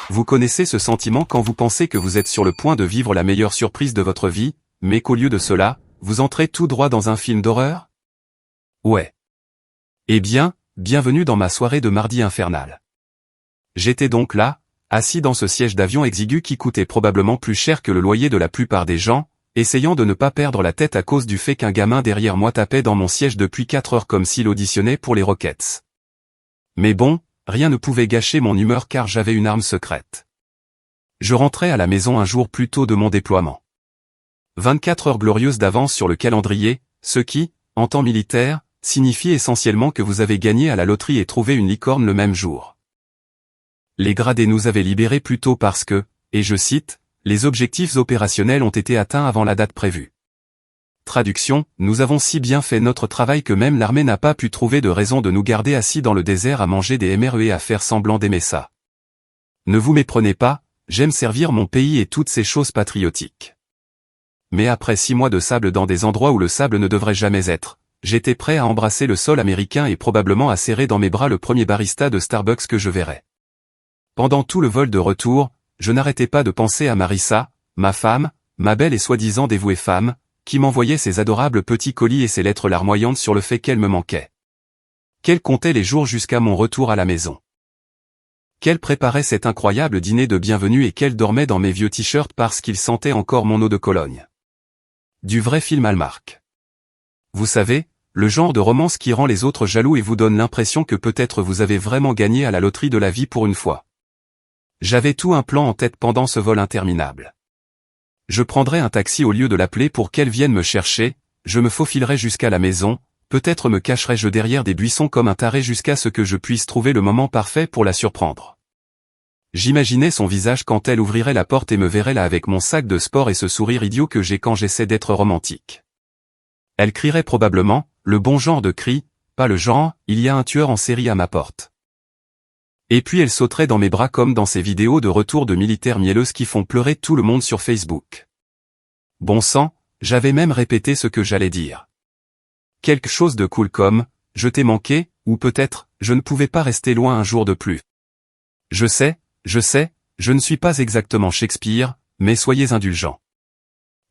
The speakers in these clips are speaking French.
Vous connaissez ce sentiment quand vous pensez que vous êtes sur le point de vivre la meilleure surprise de votre vie, mais qu'au lieu de cela, vous entrez tout droit dans un film d'horreur? Ouais. Eh bien, bienvenue dans ma soirée de mardi infernal. J'étais donc là, assis dans ce siège d'avion exigu qui coûtait probablement plus cher que le loyer de la plupart des gens, essayant de ne pas perdre la tête à cause du fait qu'un gamin derrière moi tapait dans mon siège depuis 4 heures comme s'il auditionnait pour les Rockets. Mais bon, rien ne pouvait gâcher mon humeur car j'avais une arme secrète. Je rentrais à la maison un jour plus tôt de mon déploiement. 24 heures glorieuses d'avance sur le calendrier, ce qui, en temps militaire, signifie essentiellement que vous avez gagné à la loterie et trouvé une licorne le même jour. Les gradés nous avaient libérés plus tôt parce que, et je cite, les objectifs opérationnels ont été atteints avant la date prévue. Traduction, nous avons si bien fait notre travail que même l'armée n'a pas pu trouver de raison de nous garder assis dans le désert à manger des MRE et à faire semblant d'aimer ça. Ne vous méprenez pas, j'aime servir mon pays et toutes ces choses patriotiques. Mais après 6 mois de sable dans des endroits où le sable ne devrait jamais être, j'étais prêt à embrasser le sol américain et probablement à serrer dans mes bras le premier barista de Starbucks que je verrais. Pendant tout le vol de retour, je n'arrêtais pas de penser à Marissa, ma femme, ma belle et soi-disant dévouée femme, qui m'envoyait ses adorables petits colis et ses lettres larmoyantes sur le fait qu'elle me manquait. Qu'elle comptait les jours jusqu'à mon retour à la maison. Qu'elle préparait cet incroyable dîner de bienvenue et qu'elle dormait dans mes vieux t-shirts parce qu'il sentait encore mon eau de Cologne. Du vrai film Hallmark. Vous savez, le genre de romance qui rend les autres jaloux et vous donne l'impression que peut-être vous avez vraiment gagné à la loterie de la vie pour une fois. J'avais tout un plan en tête pendant ce vol interminable. Je prendrais un taxi au lieu de l'appeler pour qu'elle vienne me chercher, je me faufilerais jusqu'à la maison, peut-être me cacherais-je derrière des buissons comme un taré jusqu'à ce que je puisse trouver le moment parfait pour la surprendre. J'imaginais son visage quand elle ouvrirait la porte et me verrait là avec mon sac de sport et ce sourire idiot que j'ai quand j'essaie d'être romantique. Elle crierait probablement, le bon genre de cri, pas le genre, il y a un tueur en série à ma porte. Et puis elle sauterait dans mes bras comme dans ces vidéos de retour de militaires mielleuses qui font pleurer tout le monde sur Facebook. Bon sang, j'avais même répété ce que j'allais dire. Quelque chose de cool comme, je t'ai manqué, ou peut-être, je ne pouvais pas rester loin un jour de plus. Je sais, je ne suis pas exactement Shakespeare, mais soyez indulgents.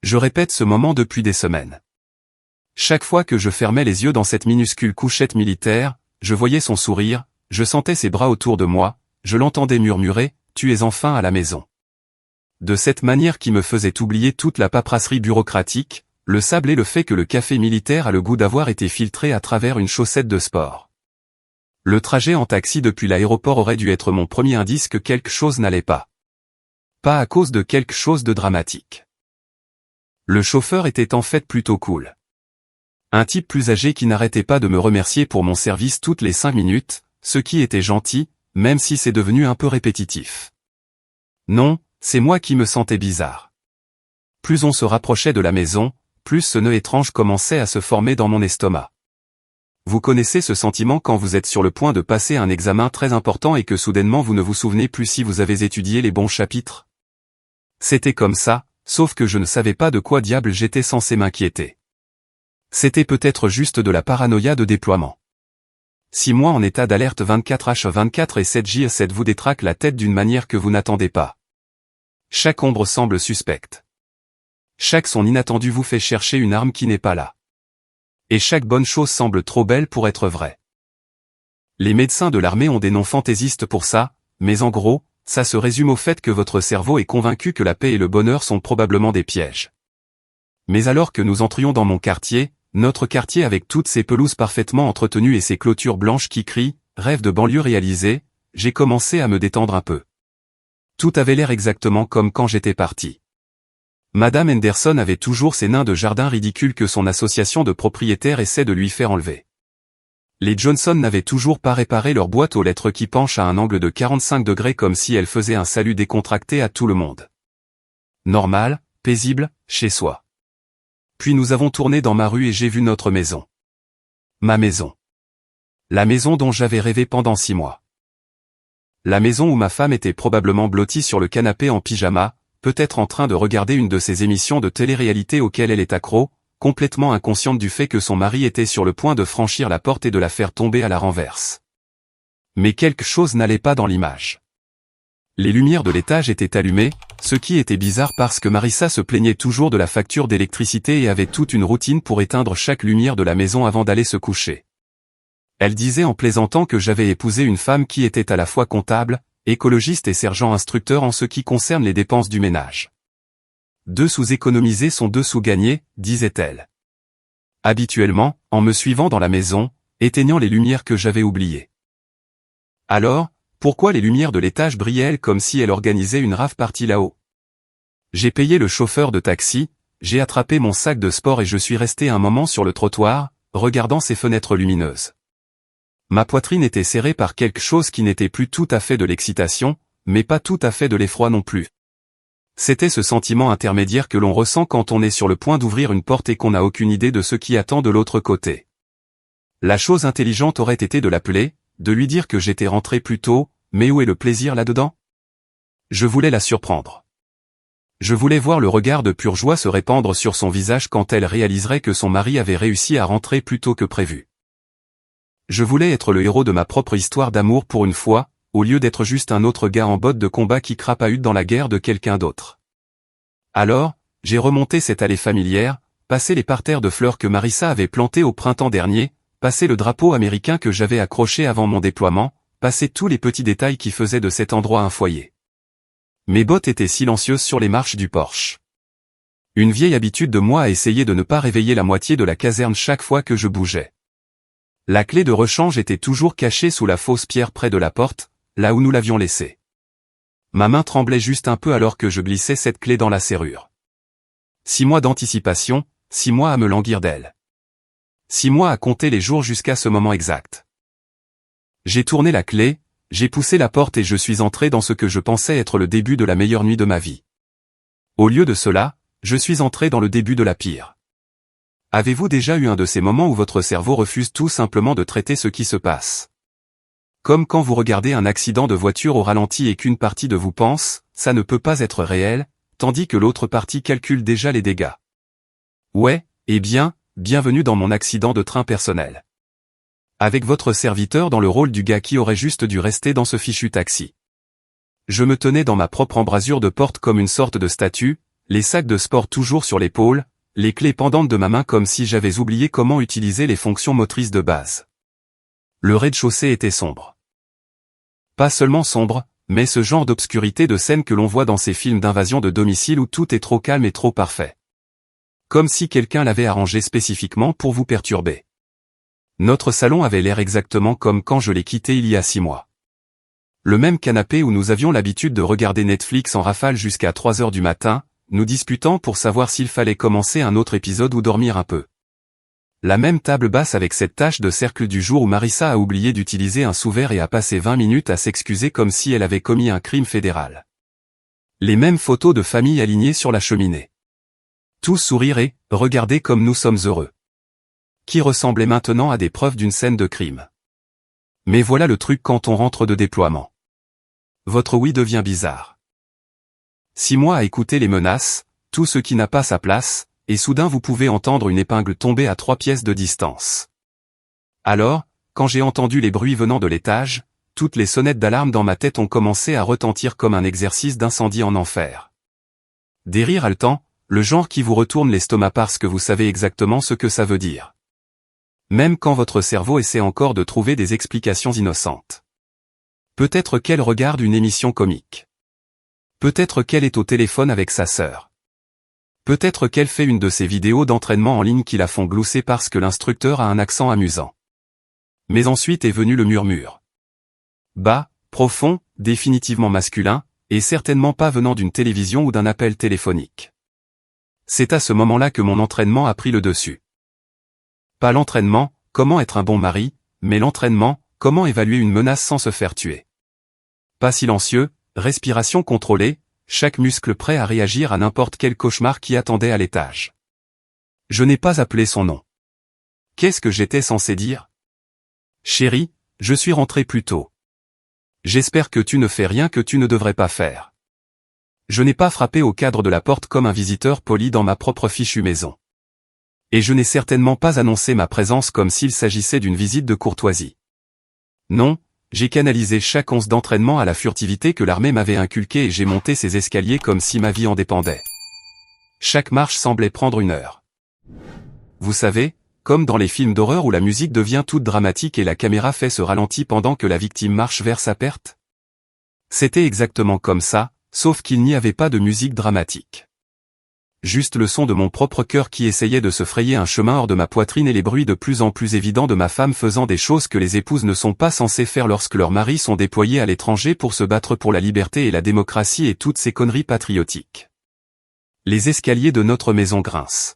Je répète ce moment depuis des semaines. Chaque fois que je fermais les yeux dans cette minuscule couchette militaire, je voyais son sourire, je sentais ses bras autour de moi, je l'entendais murmurer, « Tu es enfin à la maison ». De cette manière qui me faisait oublier toute la paperasserie bureaucratique, le sable et le fait que le café militaire a le goût d'avoir été filtré à travers une chaussette de sport. Le trajet en taxi depuis l'aéroport aurait dû être mon premier indice que quelque chose n'allait pas. Pas à cause de quelque chose de dramatique. Le chauffeur était en fait plutôt cool. Un type plus âgé qui n'arrêtait pas de me remercier pour mon service toutes les 5 minutes, ce qui était gentil, même si c'est devenu un peu répétitif. Non, c'est moi qui me sentais bizarre. Plus on se rapprochait de la maison, plus ce nœud étrange commençait à se former dans mon estomac. Vous connaissez ce sentiment quand vous êtes sur le point de passer un examen très important et que soudainement vous ne vous souvenez plus si vous avez étudié les bons chapitres? C'était comme ça, sauf que je ne savais pas de quoi diable j'étais censé m'inquiéter. C'était peut-être juste de la paranoïa de déploiement. 6 mois en état d'alerte 24h24 et 7J7 vous détraquent la tête d'une manière que vous n'attendez pas. Chaque ombre semble suspecte. Chaque son inattendu vous fait chercher une arme qui n'est pas là. Et chaque bonne chose semble trop belle pour être vraie. Les médecins de l'armée ont des noms fantaisistes pour ça, mais en gros, ça se résume au fait que votre cerveau est convaincu que la paix et le bonheur sont probablement des pièges. Mais alors que nous entrions dans mon quartier, notre quartier avec toutes ses pelouses parfaitement entretenues et ses clôtures blanches qui crient « Rêve de banlieue réalisé », j'ai commencé à me détendre un peu. Tout avait l'air exactement comme quand j'étais parti. Madame Henderson avait toujours ces nains de jardin ridicules que son association de propriétaires essaie de lui faire enlever. Les Johnson n'avaient toujours pas réparé leur boîte aux lettres qui penche à un angle de 45 degrés comme si elle faisait un salut décontracté à tout le monde. Normal, paisible, chez soi. Puis nous avons tourné dans ma rue et j'ai vu notre maison. Ma maison. La maison dont j'avais rêvé pendant 6 mois. La maison où ma femme était probablement blottie sur le canapé en pyjama, peut-être en train de regarder une de ces émissions de télé-réalité auxquelles elle est accro, complètement inconsciente du fait que son mari était sur le point de franchir la porte et de la faire tomber à la renverse. Mais quelque chose n'allait pas dans l'image. Les lumières de l'étage étaient allumées, ce qui était bizarre parce que Marissa se plaignait toujours de la facture d'électricité et avait toute une routine pour éteindre chaque lumière de la maison avant d'aller se coucher. Elle disait en plaisantant que j'avais épousé une femme qui était à la fois comptable, écologiste et sergent instructeur en ce qui concerne les dépenses du ménage. 2 sous économisés sont 2 sous gagnés, disait-elle. Habituellement, en me suivant dans la maison, éteignant les lumières que j'avais oubliées. Alors, pourquoi les lumières de l'étage brillaient comme si elle organisait une rave party là-haut? J'ai payé le chauffeur de taxi, j'ai attrapé mon sac de sport et je suis resté un moment sur le trottoir, regardant ces fenêtres lumineuses. Ma poitrine était serrée par quelque chose qui n'était plus tout à fait de l'excitation, mais pas tout à fait de l'effroi non plus. C'était ce sentiment intermédiaire que l'on ressent quand on est sur le point d'ouvrir une porte et qu'on n'a aucune idée de ce qui attend de l'autre côté. La chose intelligente aurait été de l'appeler, de lui dire que j'étais rentré plus tôt, mais où est le plaisir là-dedans? Je voulais la surprendre. Je voulais voir le regard de pure joie se répandre sur son visage quand elle réaliserait que son mari avait réussi à rentrer plus tôt que prévu. Je voulais être le héros de ma propre histoire d'amour pour une fois, au lieu d'être juste un autre gars en bottes de combat qui crapahute dans la guerre de quelqu'un d'autre. Alors, j'ai remonté cette allée familière, passé les parterres de fleurs que Marissa avait plantées au printemps dernier, passé le drapeau américain que j'avais accroché avant mon déploiement, passé tous les petits détails qui faisaient de cet endroit un foyer. Mes bottes étaient silencieuses sur les marches du porche. Une vieille habitude de moi à essayer de ne pas réveiller la moitié de la caserne chaque fois que je bougeais. La clé de rechange était toujours cachée sous la fausse pierre près de la porte, là où nous l'avions laissée. Ma main tremblait juste un peu alors que je glissais cette clé dans la serrure. 6 mois d'anticipation, 6 mois à me languir d'elle. 6 mois à compter les jours jusqu'à ce moment exact. J'ai tourné la clé, j'ai poussé la porte et je suis entré dans ce que je pensais être le début de la meilleure nuit de ma vie. Au lieu de cela, je suis entré dans le début de la pire. Avez-vous déjà eu un de ces moments où votre cerveau refuse tout simplement de traiter ce qui se passe? Comme quand vous regardez un accident de voiture au ralenti et qu'une partie de vous pense, ça ne peut pas être réel, tandis que l'autre partie calcule déjà les dégâts. Ouais, eh bien, bienvenue dans mon accident de train personnel. Avec votre serviteur dans le rôle du gars qui aurait juste dû rester dans ce fichu taxi. Je me tenais dans ma propre embrasure de porte comme une sorte de statue, les sacs de sport toujours sur l'épaule, les clés pendantes de ma main comme si j'avais oublié comment utiliser les fonctions motrices de base. Le rez-de-chaussée était sombre. Pas seulement sombre, mais ce genre d'obscurité de scène que l'on voit dans ces films d'invasion de domicile où tout est trop calme et trop parfait. Comme si quelqu'un l'avait arrangé spécifiquement pour vous perturber. Notre salon avait l'air exactement comme quand je l'ai quitté il y a 6 mois. Le même canapé où nous avions l'habitude de regarder Netflix en rafale jusqu'à 3 heures du matin, nous disputant pour savoir s'il fallait commencer un autre épisode ou dormir un peu. La même table basse avec cette tache de cercle du jour où Marissa a oublié d'utiliser un sous-verre et a passé 20 minutes à s'excuser comme si elle avait commis un crime fédéral. Les mêmes photos de famille alignées sur la cheminée. Tous sourire et, regardez comme nous sommes heureux. Qui ressemblait maintenant à des preuves d'une scène de crime. Mais voilà le truc quand on rentre de déploiement. Votre oui devient bizarre. 6 mois à écouter les menaces, tout ce qui n'a pas sa place, et soudain vous pouvez entendre une épingle tomber à 3 pièces de distance. Alors, quand j'ai entendu les bruits venant de l'étage, toutes les sonnettes d'alarme dans ma tête ont commencé à retentir comme un exercice d'incendie en enfer. Des rires haletants, le genre qui vous retourne l'estomac parce que vous savez exactement ce que ça veut dire. Même quand votre cerveau essaie encore de trouver des explications innocentes. Peut-être qu'elle regarde une émission comique. Peut-être qu'elle est au téléphone avec sa sœur. Peut-être qu'elle fait une de ces vidéos d'entraînement en ligne qui la font glousser parce que l'instructeur a un accent amusant. Mais ensuite est venu le murmure. Bas, profond, définitivement masculin, et certainement pas venant d'une télévision ou d'un appel téléphonique. C'est à ce moment-là que mon entraînement a pris le dessus. Pas l'entraînement, comment être un bon mari, mais l'entraînement, comment évaluer une menace sans se faire tuer. Pas silencieux, respiration contrôlée, chaque muscle prêt à réagir à n'importe quel cauchemar qui attendait à l'étage. Je n'ai pas appelé son nom. Qu'est-ce que j'étais censé dire? Chérie, je suis rentré plus tôt. J'espère que tu ne fais rien que tu ne devrais pas faire. Je n'ai pas frappé au cadre de la porte comme un visiteur poli dans ma propre fichue maison. Et je n'ai certainement pas annoncé ma présence comme s'il s'agissait d'une visite de courtoisie. Non, J'ai canalisé chaque once d'entraînement à la furtivité que l'armée m'avait inculquée et j'ai monté ces escaliers comme si ma vie en dépendait. Chaque marche semblait prendre 1 heure. Vous savez, comme dans les films d'horreur où la musique devient toute dramatique et la caméra fait ce ralenti pendant que la victime marche vers sa perte? C'était exactement comme ça, sauf qu'il n'y avait pas de musique dramatique. Juste le son de mon propre cœur qui essayait de se frayer un chemin hors de ma poitrine et les bruits de plus en plus évidents de ma femme faisant des choses que les épouses ne sont pas censées faire lorsque leurs maris sont déployés à l'étranger pour se battre pour la liberté et la démocratie et toutes ces conneries patriotiques. Les escaliers de notre maison grincent.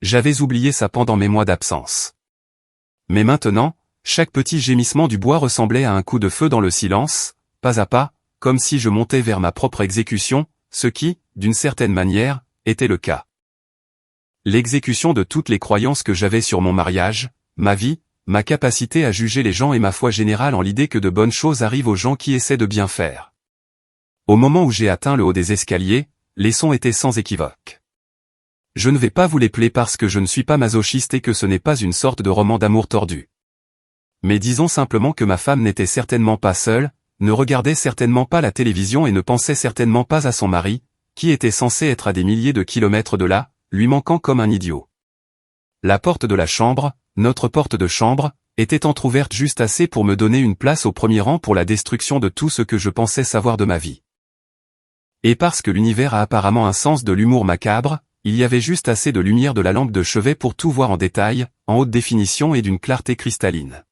J'avais oublié ça pendant mes mois d'absence. Mais maintenant, chaque petit gémissement du bois ressemblait à un coup de feu dans le silence, pas à pas, comme si je montais vers ma propre exécution, ce qui, d'une certaine manière, était le cas. L'exécution de toutes les croyances que j'avais sur mon mariage, ma vie, ma capacité à juger les gens et ma foi générale en l'idée que de bonnes choses arrivent aux gens qui essaient de bien faire. Au moment où j'ai atteint le haut des escaliers, les sons étaient sans équivoque. Je ne vais pas vous les plaire parce que je ne suis pas masochiste et que ce n'est pas une sorte de roman d'amour tordu. Mais disons simplement que ma femme n'était certainement pas seule, ne regardait certainement pas la télévision et ne pensait certainement pas à son mari, qui était censé être à des milliers de kilomètres de là, lui manquant comme un idiot. La porte de la chambre, notre porte de chambre, était entr'ouverte juste assez pour me donner une place au premier rang pour la destruction de tout ce que je pensais savoir de ma vie. Et parce que l'univers a apparemment un sens de l'humour macabre, il y avait juste assez de lumière de la lampe de chevet pour tout voir en détail, en haute définition et d'une clarté cristalline.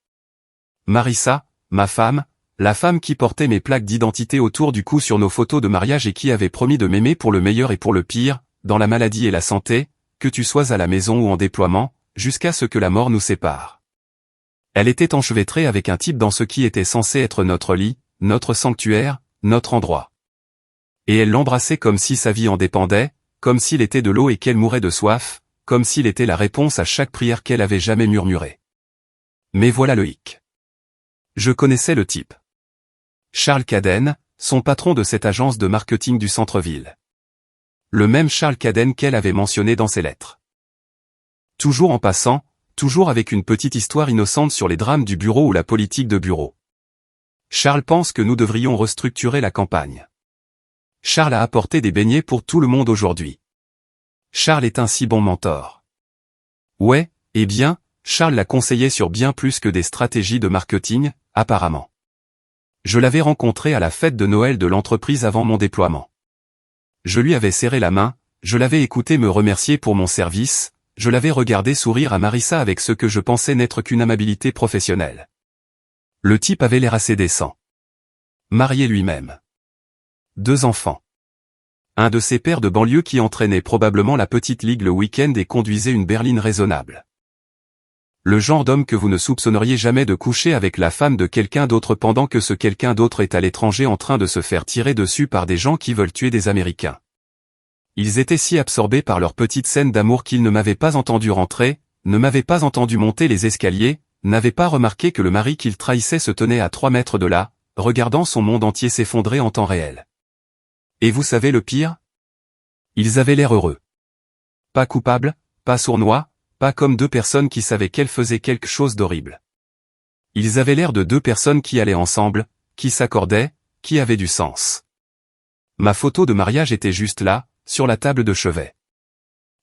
Marissa, ma femme, la femme qui portait mes plaques d'identité autour du cou sur nos photos de mariage et qui avait promis de m'aimer pour le meilleur et pour le pire, dans la maladie et la santé, que tu sois à la maison ou en déploiement, jusqu'à ce que la mort nous sépare. Elle était enchevêtrée avec un type dans ce qui était censé être notre lit, notre sanctuaire, notre endroit. Et elle l'embrassait comme si sa vie en dépendait, comme s'il était de l'eau et qu'elle mourait de soif, comme s'il était la réponse à chaque prière qu'elle avait jamais murmurée. Mais voilà le hic. Je connaissais le type. Charles Cadden, son patron de cette agence de marketing du centre-ville. Le même Charles Cadden qu'elle avait mentionné dans ses lettres. Toujours en passant, toujours avec une petite histoire innocente sur les drames du bureau ou la politique de bureau. Charles pense que nous devrions restructurer la campagne. Charles a apporté des beignets pour tout le monde aujourd'hui. Charles est un si bon mentor. Ouais, eh bien, Charles l'a conseillé sur bien plus que des stratégies de marketing, apparemment. Je l'avais rencontré à la fête de Noël de l'entreprise avant mon déploiement. Je lui avais serré la main, je l'avais écouté me remercier pour mon service, je l'avais regardé sourire à Marissa avec ce que je pensais n'être qu'une amabilité professionnelle. Le type avait l'air assez décent. Marié lui-même. 2 enfants. Un de ces pères de banlieue qui entraînait probablement la petite ligue le week-end et conduisait une berline raisonnable. Le genre d'homme que vous ne soupçonneriez jamais de coucher avec la femme de quelqu'un d'autre pendant que ce quelqu'un d'autre est à l'étranger en train de se faire tirer dessus par des gens qui veulent tuer des Américains. Ils étaient si absorbés par leur petite scène d'amour qu'ils ne m'avaient pas entendu rentrer, ne m'avaient pas entendu monter les escaliers, n'avaient pas remarqué que le mari qu'ils trahissaient se tenait à 3 mètres de là, regardant son monde entier s'effondrer en temps réel. Et vous savez le pire? Ils avaient l'air heureux. Pas coupables, pas sournois, pas comme 2 personnes qui savaient qu'elles faisaient quelque chose d'horrible. Ils avaient l'air de 2 personnes qui allaient ensemble, qui s'accordaient, qui avaient du sens. Ma photo de mariage était juste là, sur la table de chevet.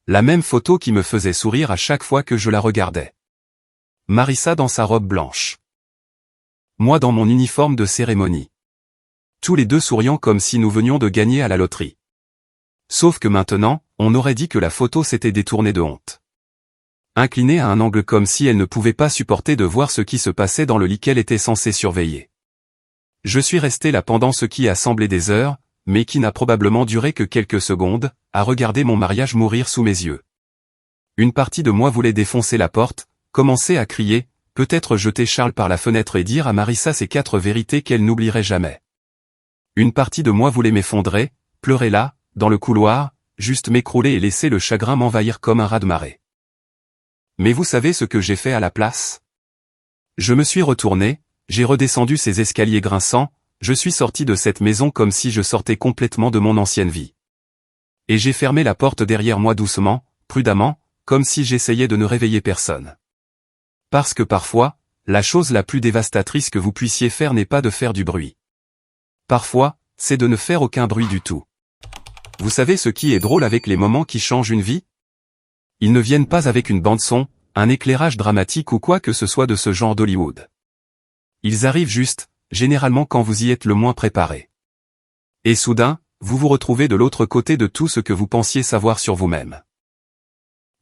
La même photo qui me faisait sourire à chaque fois que je la regardais. Marissa dans sa robe blanche. Moi dans mon uniforme de cérémonie. Tous les 2 souriant comme si nous venions de gagner à la loterie. Sauf que maintenant, on aurait dit que la photo s'était détournée de honte. Inclinée à un angle comme si elle ne pouvait pas supporter de voir ce qui se passait dans le lit qu'elle était censée surveiller. Je suis resté là pendant ce qui a semblé des heures, mais qui n'a probablement duré que quelques secondes, à regarder mon mariage mourir sous mes yeux. Une partie de moi voulait défoncer la porte, commencer à crier, peut-être jeter Charles par la fenêtre et dire à Marissa ces 4 vérités qu'elle n'oublierait jamais. Une partie de moi voulait m'effondrer, pleurer là, dans le couloir, juste m'écrouler et laisser le chagrin m'envahir comme un raz-de-marée. Mais vous savez ce que j'ai fait à la place? Je me suis retourné, j'ai redescendu ces escaliers grinçants, je suis sorti de cette maison comme si je sortais complètement de mon ancienne vie. Et j'ai fermé la porte derrière moi doucement, prudemment, comme si j'essayais de ne réveiller personne. Parce que parfois, la chose la plus dévastatrice que vous puissiez faire n'est pas de faire du bruit. Parfois, c'est de ne faire aucun bruit du tout. Vous savez ce qui est drôle avec les moments qui changent une vie? Ils ne viennent pas avec une bande-son, un éclairage dramatique ou quoi que ce soit de ce genre d'Hollywood. Ils arrivent juste, généralement quand vous y êtes le moins préparé. Et soudain, vous vous retrouvez de l'autre côté de tout ce que vous pensiez savoir sur vous-même.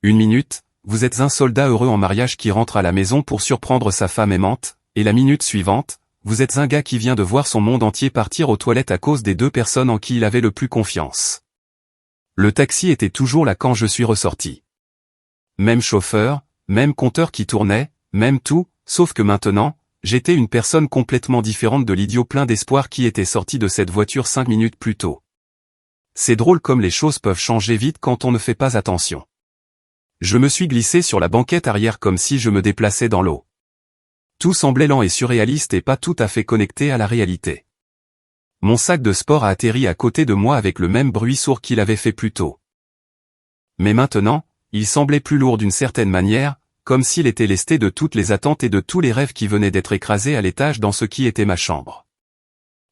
Une minute, vous êtes un soldat heureux en mariage qui rentre à la maison pour surprendre sa femme aimante, et la minute suivante, vous êtes un gars qui vient de voir son monde entier partir aux toilettes à cause des deux personnes en qui il avait le plus confiance. Le taxi était toujours là quand je suis ressorti. Même chauffeur, même compteur qui tournait, même tout, sauf que maintenant, j'étais une personne complètement différente de l'idiot plein d'espoir qui était sorti de cette voiture 5 minutes plus tôt. C'est drôle comme les choses peuvent changer vite quand on ne fait pas attention. Je me suis glissé sur la banquette arrière comme si je me déplaçais dans l'eau. Tout semblait lent et surréaliste et pas tout à fait connecté à la réalité. Mon sac de sport a atterri à côté de moi avec le même bruit sourd qu'il avait fait plus tôt. Mais maintenant, il semblait plus lourd d'une certaine manière, comme s'il était lesté de toutes les attentes et de tous les rêves qui venaient d'être écrasés à l'étage dans ce qui était ma chambre.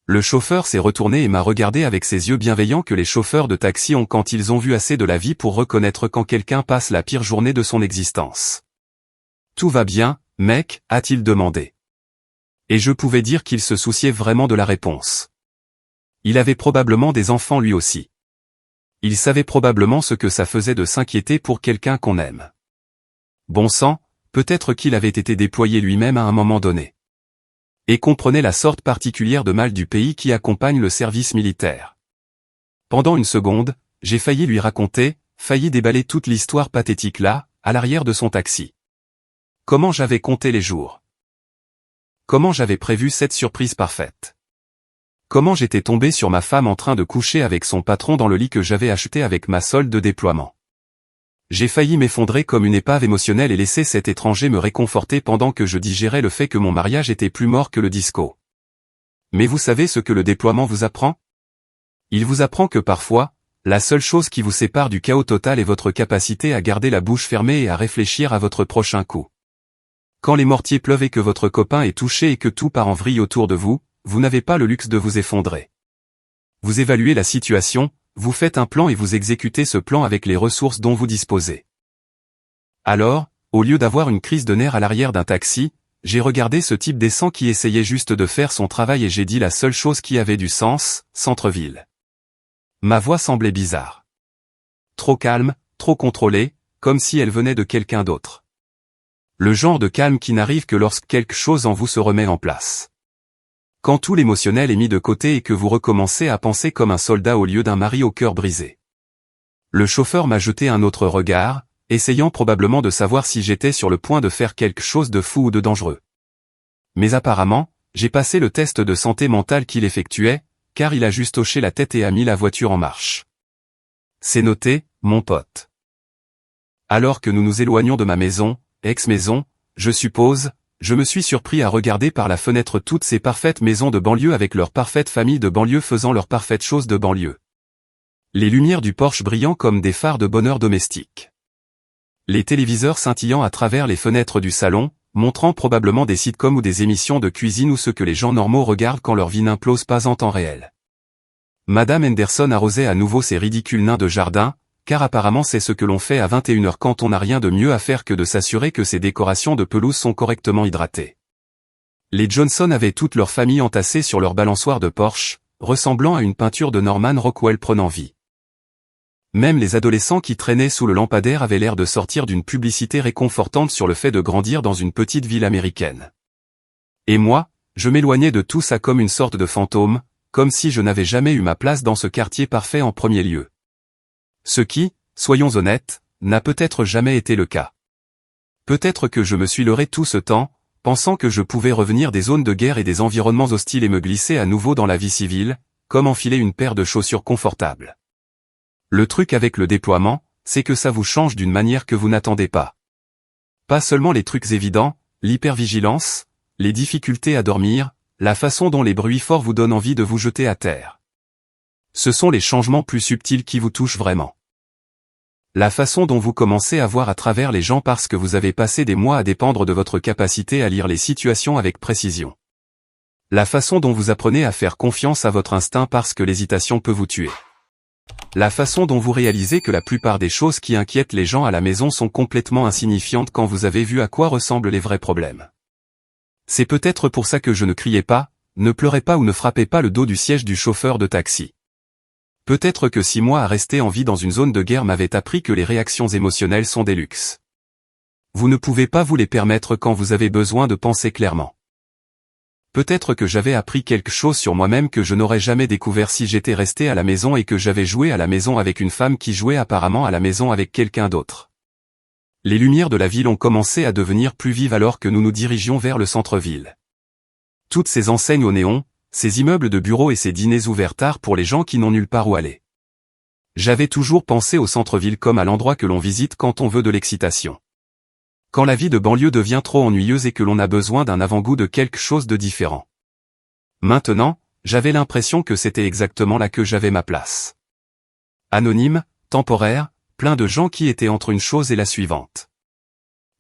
Le chauffeur s'est retourné et m'a regardé avec ses yeux bienveillants que les chauffeurs de taxi ont quand ils ont vu assez de la vie pour reconnaître quand quelqu'un passe la pire journée de son existence. « Tout va bien, mec ?» a-t-il demandé. Et je pouvais dire qu'il se souciait vraiment de la réponse. Il avait probablement des enfants lui aussi. Il savait probablement ce que ça faisait de s'inquiéter pour quelqu'un qu'on aime. Bon sang, peut-être qu'il avait été déployé lui-même à un moment donné. Et comprenait la sorte particulière de mal du pays qui accompagne le service militaire. Pendant une seconde, j'ai failli lui raconter, failli déballer toute l'histoire pathétique là, à l'arrière de son taxi. Comment j'avais compté les jours. Comment j'avais prévu cette surprise parfaite. Comment j'étais tombé sur ma femme en train de coucher avec son patron dans le lit que j'avais acheté avec ma solde de déploiement. J'ai failli m'effondrer comme une épave émotionnelle et laisser cet étranger me réconforter pendant que je digérais le fait que mon mariage était plus mort que le disco. Mais vous savez ce que le déploiement vous apprend? Il vous apprend que parfois, la seule chose qui vous sépare du chaos total est votre capacité à garder la bouche fermée et à réfléchir à votre prochain coup. Quand les mortiers pleuvent et que votre copain est touché et que tout part en vrille autour de vous, vous n'avez pas le luxe de vous effondrer. Vous évaluez la situation, vous faites un plan et vous exécutez ce plan avec les ressources dont vous disposez. Alors, au lieu d'avoir une crise de nerfs à l'arrière d'un taxi, j'ai regardé ce type décent qui essayait juste de faire son travail et j'ai dit la seule chose qui avait du sens, centre-ville. Ma voix semblait bizarre. Trop calme, trop contrôlée, comme si elle venait de quelqu'un d'autre. Le genre de calme qui n'arrive que lorsque quelque chose en vous se remet en place. Quand tout l'émotionnel est mis de côté et que vous recommencez à penser comme un soldat au lieu d'un mari au cœur brisé. Le chauffeur m'a jeté un autre regard, essayant probablement de savoir si j'étais sur le point de faire quelque chose de fou ou de dangereux. Mais apparemment, j'ai passé le test de santé mentale qu'il effectuait, car il a juste hoché la tête et a mis la voiture en marche. C'est noté, mon pote. Alors que nous nous éloignons de ma maison, ex-maison, je suppose, je me suis surpris à regarder par la fenêtre toutes ces parfaites maisons de banlieue avec leurs parfaites familles de banlieue faisant leurs parfaites choses de banlieue. Les lumières du porche brillant comme des phares de bonheur domestique. Les téléviseurs scintillant à travers les fenêtres du salon, montrant probablement des sitcoms ou des émissions de cuisine ou ce que les gens normaux regardent quand leur vie n'implose pas en temps réel. Madame Henderson arrosait à nouveau ces ridicules nains de jardin, car apparemment c'est ce que l'on fait à 21h quand on n'a rien de mieux à faire que de s'assurer que ces décorations de pelouse sont correctement hydratées. Les Johnson avaient toute leur famille entassée sur leur balançoire de Porsche, ressemblant à une peinture de Norman Rockwell prenant vie. Même les adolescents qui traînaient sous le lampadaire avaient l'air de sortir d'une publicité réconfortante sur le fait de grandir dans une petite ville américaine. Et moi, je m'éloignais de tout ça comme une sorte de fantôme, comme si je n'avais jamais eu ma place dans ce quartier parfait en premier lieu. Ce qui, soyons honnêtes, n'a peut-être jamais été le cas. Peut-être que je me suis leurré tout ce temps, pensant que je pouvais revenir des zones de guerre et des environnements hostiles et me glisser à nouveau dans la vie civile, comme enfiler une paire de chaussures confortables. Le truc avec le déploiement, c'est que ça vous change d'une manière que vous n'attendez pas. Pas seulement les trucs évidents, l'hypervigilance, les difficultés à dormir, la façon dont les bruits forts vous donnent envie de vous jeter à terre. Ce sont les changements plus subtils qui vous touchent vraiment. La façon dont vous commencez à voir à travers les gens parce que vous avez passé des mois à dépendre de votre capacité à lire les situations avec précision. La façon dont vous apprenez à faire confiance à votre instinct parce que l'hésitation peut vous tuer. La façon dont vous réalisez que la plupart des choses qui inquiètent les gens à la maison sont complètement insignifiantes quand vous avez vu à quoi ressemblent les vrais problèmes. C'est peut-être pour ça que je ne criais pas, ne pleurais pas ou ne frappais pas le dos du siège du chauffeur de taxi. Peut-être que 6 mois à rester en vie dans une zone de guerre m'avaient appris que les réactions émotionnelles sont des luxes. Vous ne pouvez pas vous les permettre quand vous avez besoin de penser clairement. Peut-être que j'avais appris quelque chose sur moi-même que je n'aurais jamais découvert si j'étais resté à la maison et que j'avais joué à la maison avec une femme qui jouait apparemment à la maison avec quelqu'un d'autre. Les lumières de la ville ont commencé à devenir plus vives alors que nous nous dirigions vers le centre-ville. Toutes ces enseignes au néon, ces immeubles de bureaux et ces dîners ouverts tard pour les gens qui n'ont nulle part où aller. J'avais toujours pensé au centre-ville comme à l'endroit que l'on visite quand on veut de l'excitation. Quand la vie de banlieue devient trop ennuyeuse et que l'on a besoin d'un avant-goût de quelque chose de différent. Maintenant, j'avais l'impression que c'était exactement là que j'avais ma place. Anonyme, temporaire, plein de gens qui étaient entre une chose et la suivante.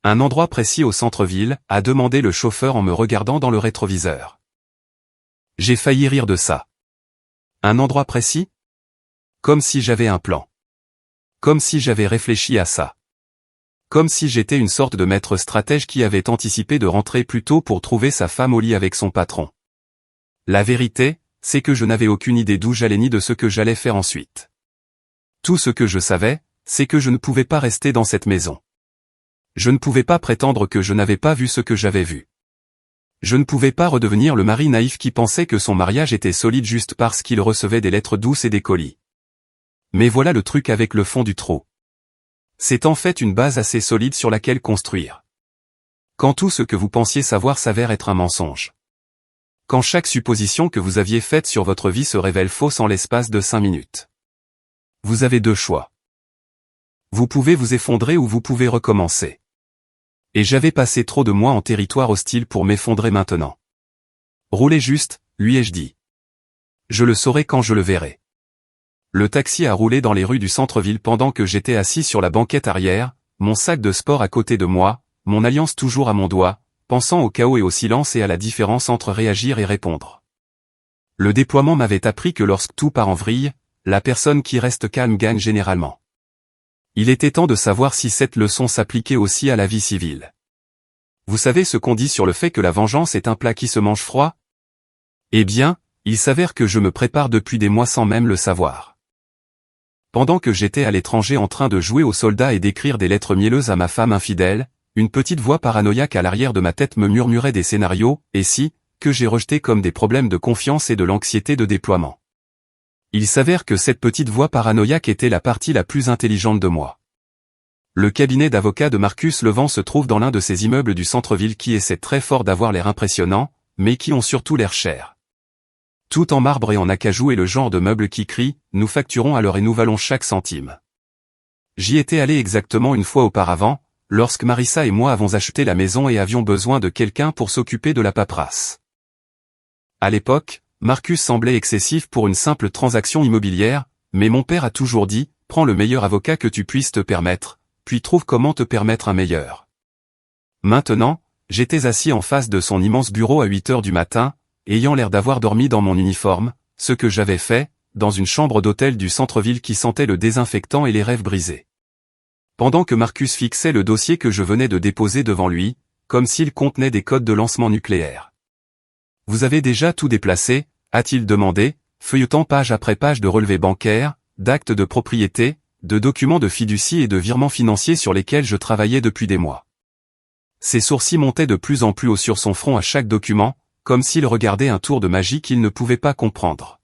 Un endroit précis au centre-ville, a demandé le chauffeur en me regardant dans le rétroviseur. J'ai failli rire de ça. Un endroit précis? Comme si j'avais un plan. Comme si j'avais réfléchi à ça. Comme si j'étais une sorte de maître stratège qui avait anticipé de rentrer plus tôt pour trouver sa femme au lit avec son patron. La vérité, c'est que je n'avais aucune idée d'où j'allais ni de ce que j'allais faire ensuite. Tout ce que je savais, c'est que je ne pouvais pas rester dans cette maison. Je ne pouvais pas prétendre que je n'avais pas vu ce que j'avais vu. Je ne pouvais pas redevenir le mari naïf qui pensait que son mariage était solide juste parce qu'il recevait des lettres douces et des colis. Mais voilà le truc avec le fond du trou. C'est en fait une base assez solide sur laquelle construire. Quand tout ce que vous pensiez savoir s'avère être un mensonge. Quand chaque supposition que vous aviez faite sur votre vie se révèle fausse en l'espace de 5 minutes. Vous avez 2 choix. Vous pouvez vous effondrer ou vous pouvez recommencer. Et j'avais passé trop de mois en territoire hostile pour m'effondrer maintenant. Roulez juste, lui ai-je dit. Je le saurai quand je le verrai. Le taxi a roulé dans les rues du centre-ville pendant que j'étais assis sur la banquette arrière, mon sac de sport à côté de moi, mon alliance toujours à mon doigt, pensant au chaos et au silence et à la différence entre réagir et répondre. Le déploiement m'avait appris que lorsque tout part en vrille, la personne qui reste calme gagne généralement. Il était temps de savoir si cette leçon s'appliquait aussi à la vie civile. Vous savez ce qu'on dit sur le fait que la vengeance est un plat qui se mange froid? Eh bien, il s'avère que je me prépare depuis des mois sans même le savoir. Pendant que j'étais à l'étranger en train de jouer aux soldats et d'écrire des lettres mielleuses à ma femme infidèle, une petite voix paranoïaque à l'arrière de ma tête me murmurait des scénarios, et si, que j'ai rejetés comme des problèmes de confiance et de l'anxiété de déploiement. Il s'avère que cette petite voix paranoïaque était la partie la plus intelligente de moi. Le cabinet d'avocats de Marcus Levent se trouve dans l'un de ces immeubles du centre-ville qui essaient très fort d'avoir l'air impressionnant, mais qui ont surtout l'air cher. Tout en marbre et en acajou est le genre de meuble qui crie « Nous facturons à l'heure et nous valons chaque centime ». J'y étais allé exactement une fois auparavant, lorsque Marissa et moi avons acheté la maison et avions besoin de quelqu'un pour s'occuper de la paperasse. À l'époque, Marcus semblait excessif pour une simple transaction immobilière, mais mon père a toujours dit, prends le meilleur avocat que tu puisses te permettre, puis trouve comment te permettre un meilleur. Maintenant, j'étais assis en face de son immense bureau à 8 heures du matin, ayant l'air d'avoir dormi dans mon uniforme, ce que j'avais fait, dans une chambre d'hôtel du centre-ville qui sentait le désinfectant et les rêves brisés. Pendant que Marcus fixait le dossier que je venais de déposer devant lui, comme s'il contenait des codes de lancement nucléaire. « Vous avez déjà tout déplacé ?» a-t-il demandé, feuilletant page après page de relevés bancaires, d'actes de propriété, de documents de fiducie et de virements financiers sur lesquels je travaillais depuis des mois. Ses sourcils montaient de plus en plus haut sur son front à chaque document, comme s'il regardait un tour de magie qu'il ne pouvait pas comprendre.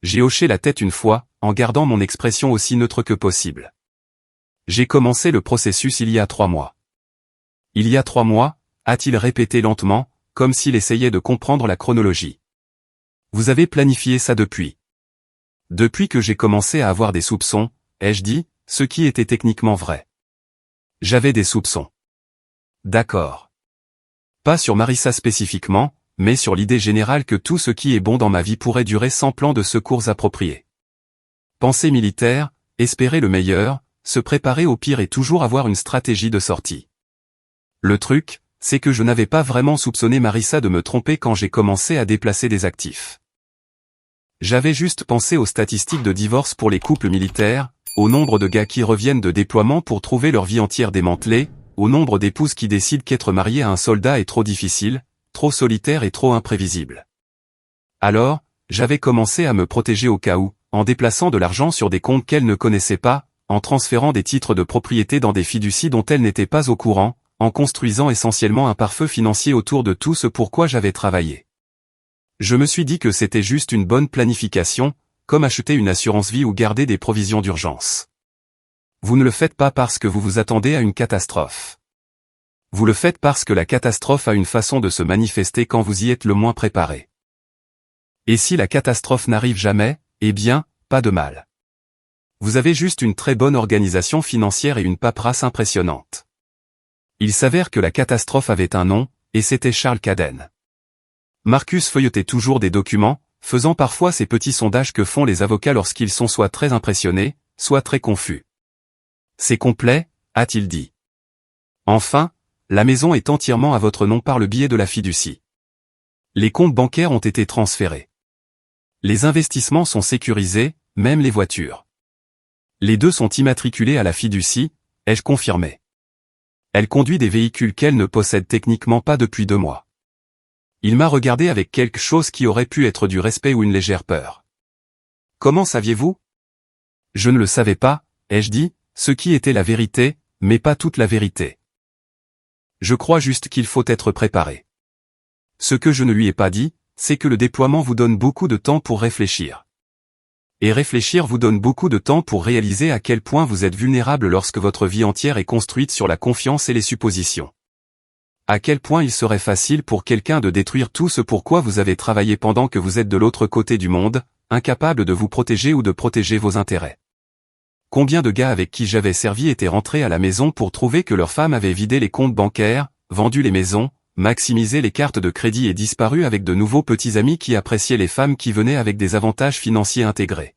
J'ai hoché la tête une fois, en gardant mon expression aussi neutre que possible. J'ai commencé le processus il y a 3 mois. Il y a 3 mois, a-t-il répété lentement, comme s'il essayait de comprendre la chronologie. Vous avez planifié ça depuis. Depuis que j'ai commencé à avoir des soupçons, ai-je dit, ce qui était techniquement vrai. J'avais des soupçons. D'accord. Pas sur Marissa spécifiquement, mais sur l'idée générale que tout ce qui est bon dans ma vie pourrait durer sans plan de secours approprié. Pensée militaire, espérer le meilleur, se préparer au pire et toujours avoir une stratégie de sortie. Le truc, c'est que je n'avais pas vraiment soupçonné Marissa de me tromper quand j'ai commencé à déplacer des actifs. J'avais juste pensé aux statistiques de divorce pour les couples militaires, au nombre de gars qui reviennent de déploiement pour trouver leur vie entière démantelée, au nombre d'épouses qui décident qu'être mariée à un soldat est trop difficile, trop solitaire et trop imprévisible. Alors, j'avais commencé à me protéger au cas où, en déplaçant de l'argent sur des comptes qu'elle ne connaissait pas, en transférant des titres de propriété dans des fiducies dont elle n'était pas au courant, en construisant essentiellement un pare-feu financier autour de tout ce pourquoi j'avais travaillé. Je me suis dit que c'était juste une bonne planification, comme acheter une assurance vie ou garder des provisions d'urgence. Vous ne le faites pas parce que vous vous attendez à une catastrophe. Vous le faites parce que la catastrophe a une façon de se manifester quand vous y êtes le moins préparé. Et si la catastrophe n'arrive jamais, eh bien, pas de mal. Vous avez juste une très bonne organisation financière et une paperasse impressionnante. Il s'avère que la catastrophe avait un nom, et c'était Charles Cadden. Marcus feuilletait toujours des documents, faisant parfois ces petits sondages que font les avocats lorsqu'ils sont soit très impressionnés, soit très confus. C'est complet, a-t-il dit. Enfin, la maison est entièrement à votre nom par le biais de la fiducie. Les comptes bancaires ont été transférés. Les investissements sont sécurisés, même les voitures. Les deux sont immatriculés à la fiducie, ai-je confirmé. Elle conduit des véhicules qu'elle ne possède techniquement pas depuis 2 mois. Il m'a regardé avec quelque chose qui aurait pu être du respect ou une légère peur. Comment saviez-vous? Je ne le savais pas, ai-je dit, ce qui était la vérité, mais pas toute la vérité. Je crois juste qu'il faut être préparé. Ce que je ne lui ai pas dit, c'est que le déploiement vous donne beaucoup de temps pour réfléchir. Et réfléchir vous donne beaucoup de temps pour réaliser à quel point vous êtes vulnérable lorsque votre vie entière est construite sur la confiance et les suppositions. À quel point il serait facile pour quelqu'un de détruire tout ce pourquoi vous avez travaillé pendant que vous êtes de l'autre côté du monde, incapable de vous protéger ou de protéger vos intérêts. Combien de gars avec qui j'avais servi étaient rentrés à la maison pour trouver que leur femme avait vidé les comptes bancaires, vendu les maisons, maximisé les cartes de crédit et disparu avec de nouveaux petits amis qui appréciaient les femmes qui venaient avec des avantages financiers intégrés.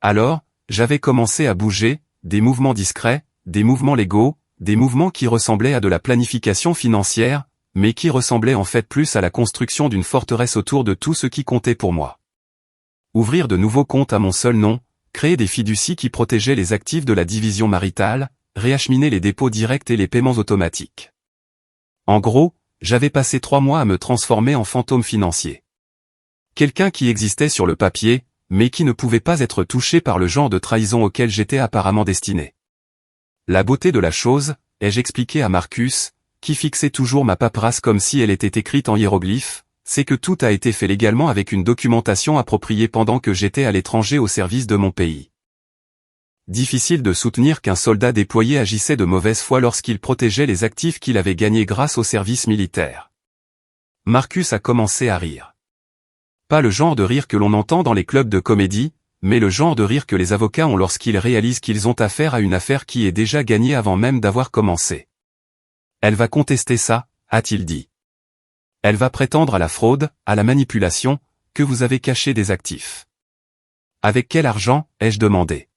Alors, j'avais commencé à bouger, des mouvements discrets, des mouvements légaux, des mouvements qui ressemblaient à de la planification financière, mais qui ressemblaient en fait plus à la construction d'une forteresse autour de tout ce qui comptait pour moi. Ouvrir de nouveaux comptes à mon seul nom, créer des fiducies qui protégeaient les actifs de la division maritale, réacheminer les dépôts directs et les paiements automatiques. En gros, j'avais passé 3 mois à me transformer en fantôme financier. Quelqu'un qui existait sur le papier, mais qui ne pouvait pas être touché par le genre de trahison auquel j'étais apparemment destiné. La beauté de la chose, ai-je expliqué à Marcus, qui fixait toujours ma paperasse comme si elle était écrite en hiéroglyphes, c'est que tout a été fait légalement avec une documentation appropriée pendant que j'étais à l'étranger au service de mon pays. Difficile de soutenir qu'un soldat déployé agissait de mauvaise foi lorsqu'il protégeait les actifs qu'il avait gagnés grâce au service militaire. Marcus a commencé à rire. Pas le genre de rire que l'on entend dans les clubs de comédie, mais le genre de rire que les avocats ont lorsqu'ils réalisent qu'ils ont affaire à une affaire qui est déjà gagnée avant même d'avoir commencé. Elle va contester ça, a-t-il dit. Elle va prétendre à la fraude, à la manipulation, que vous avez caché des actifs. Avec quel argent, ai-je demandé.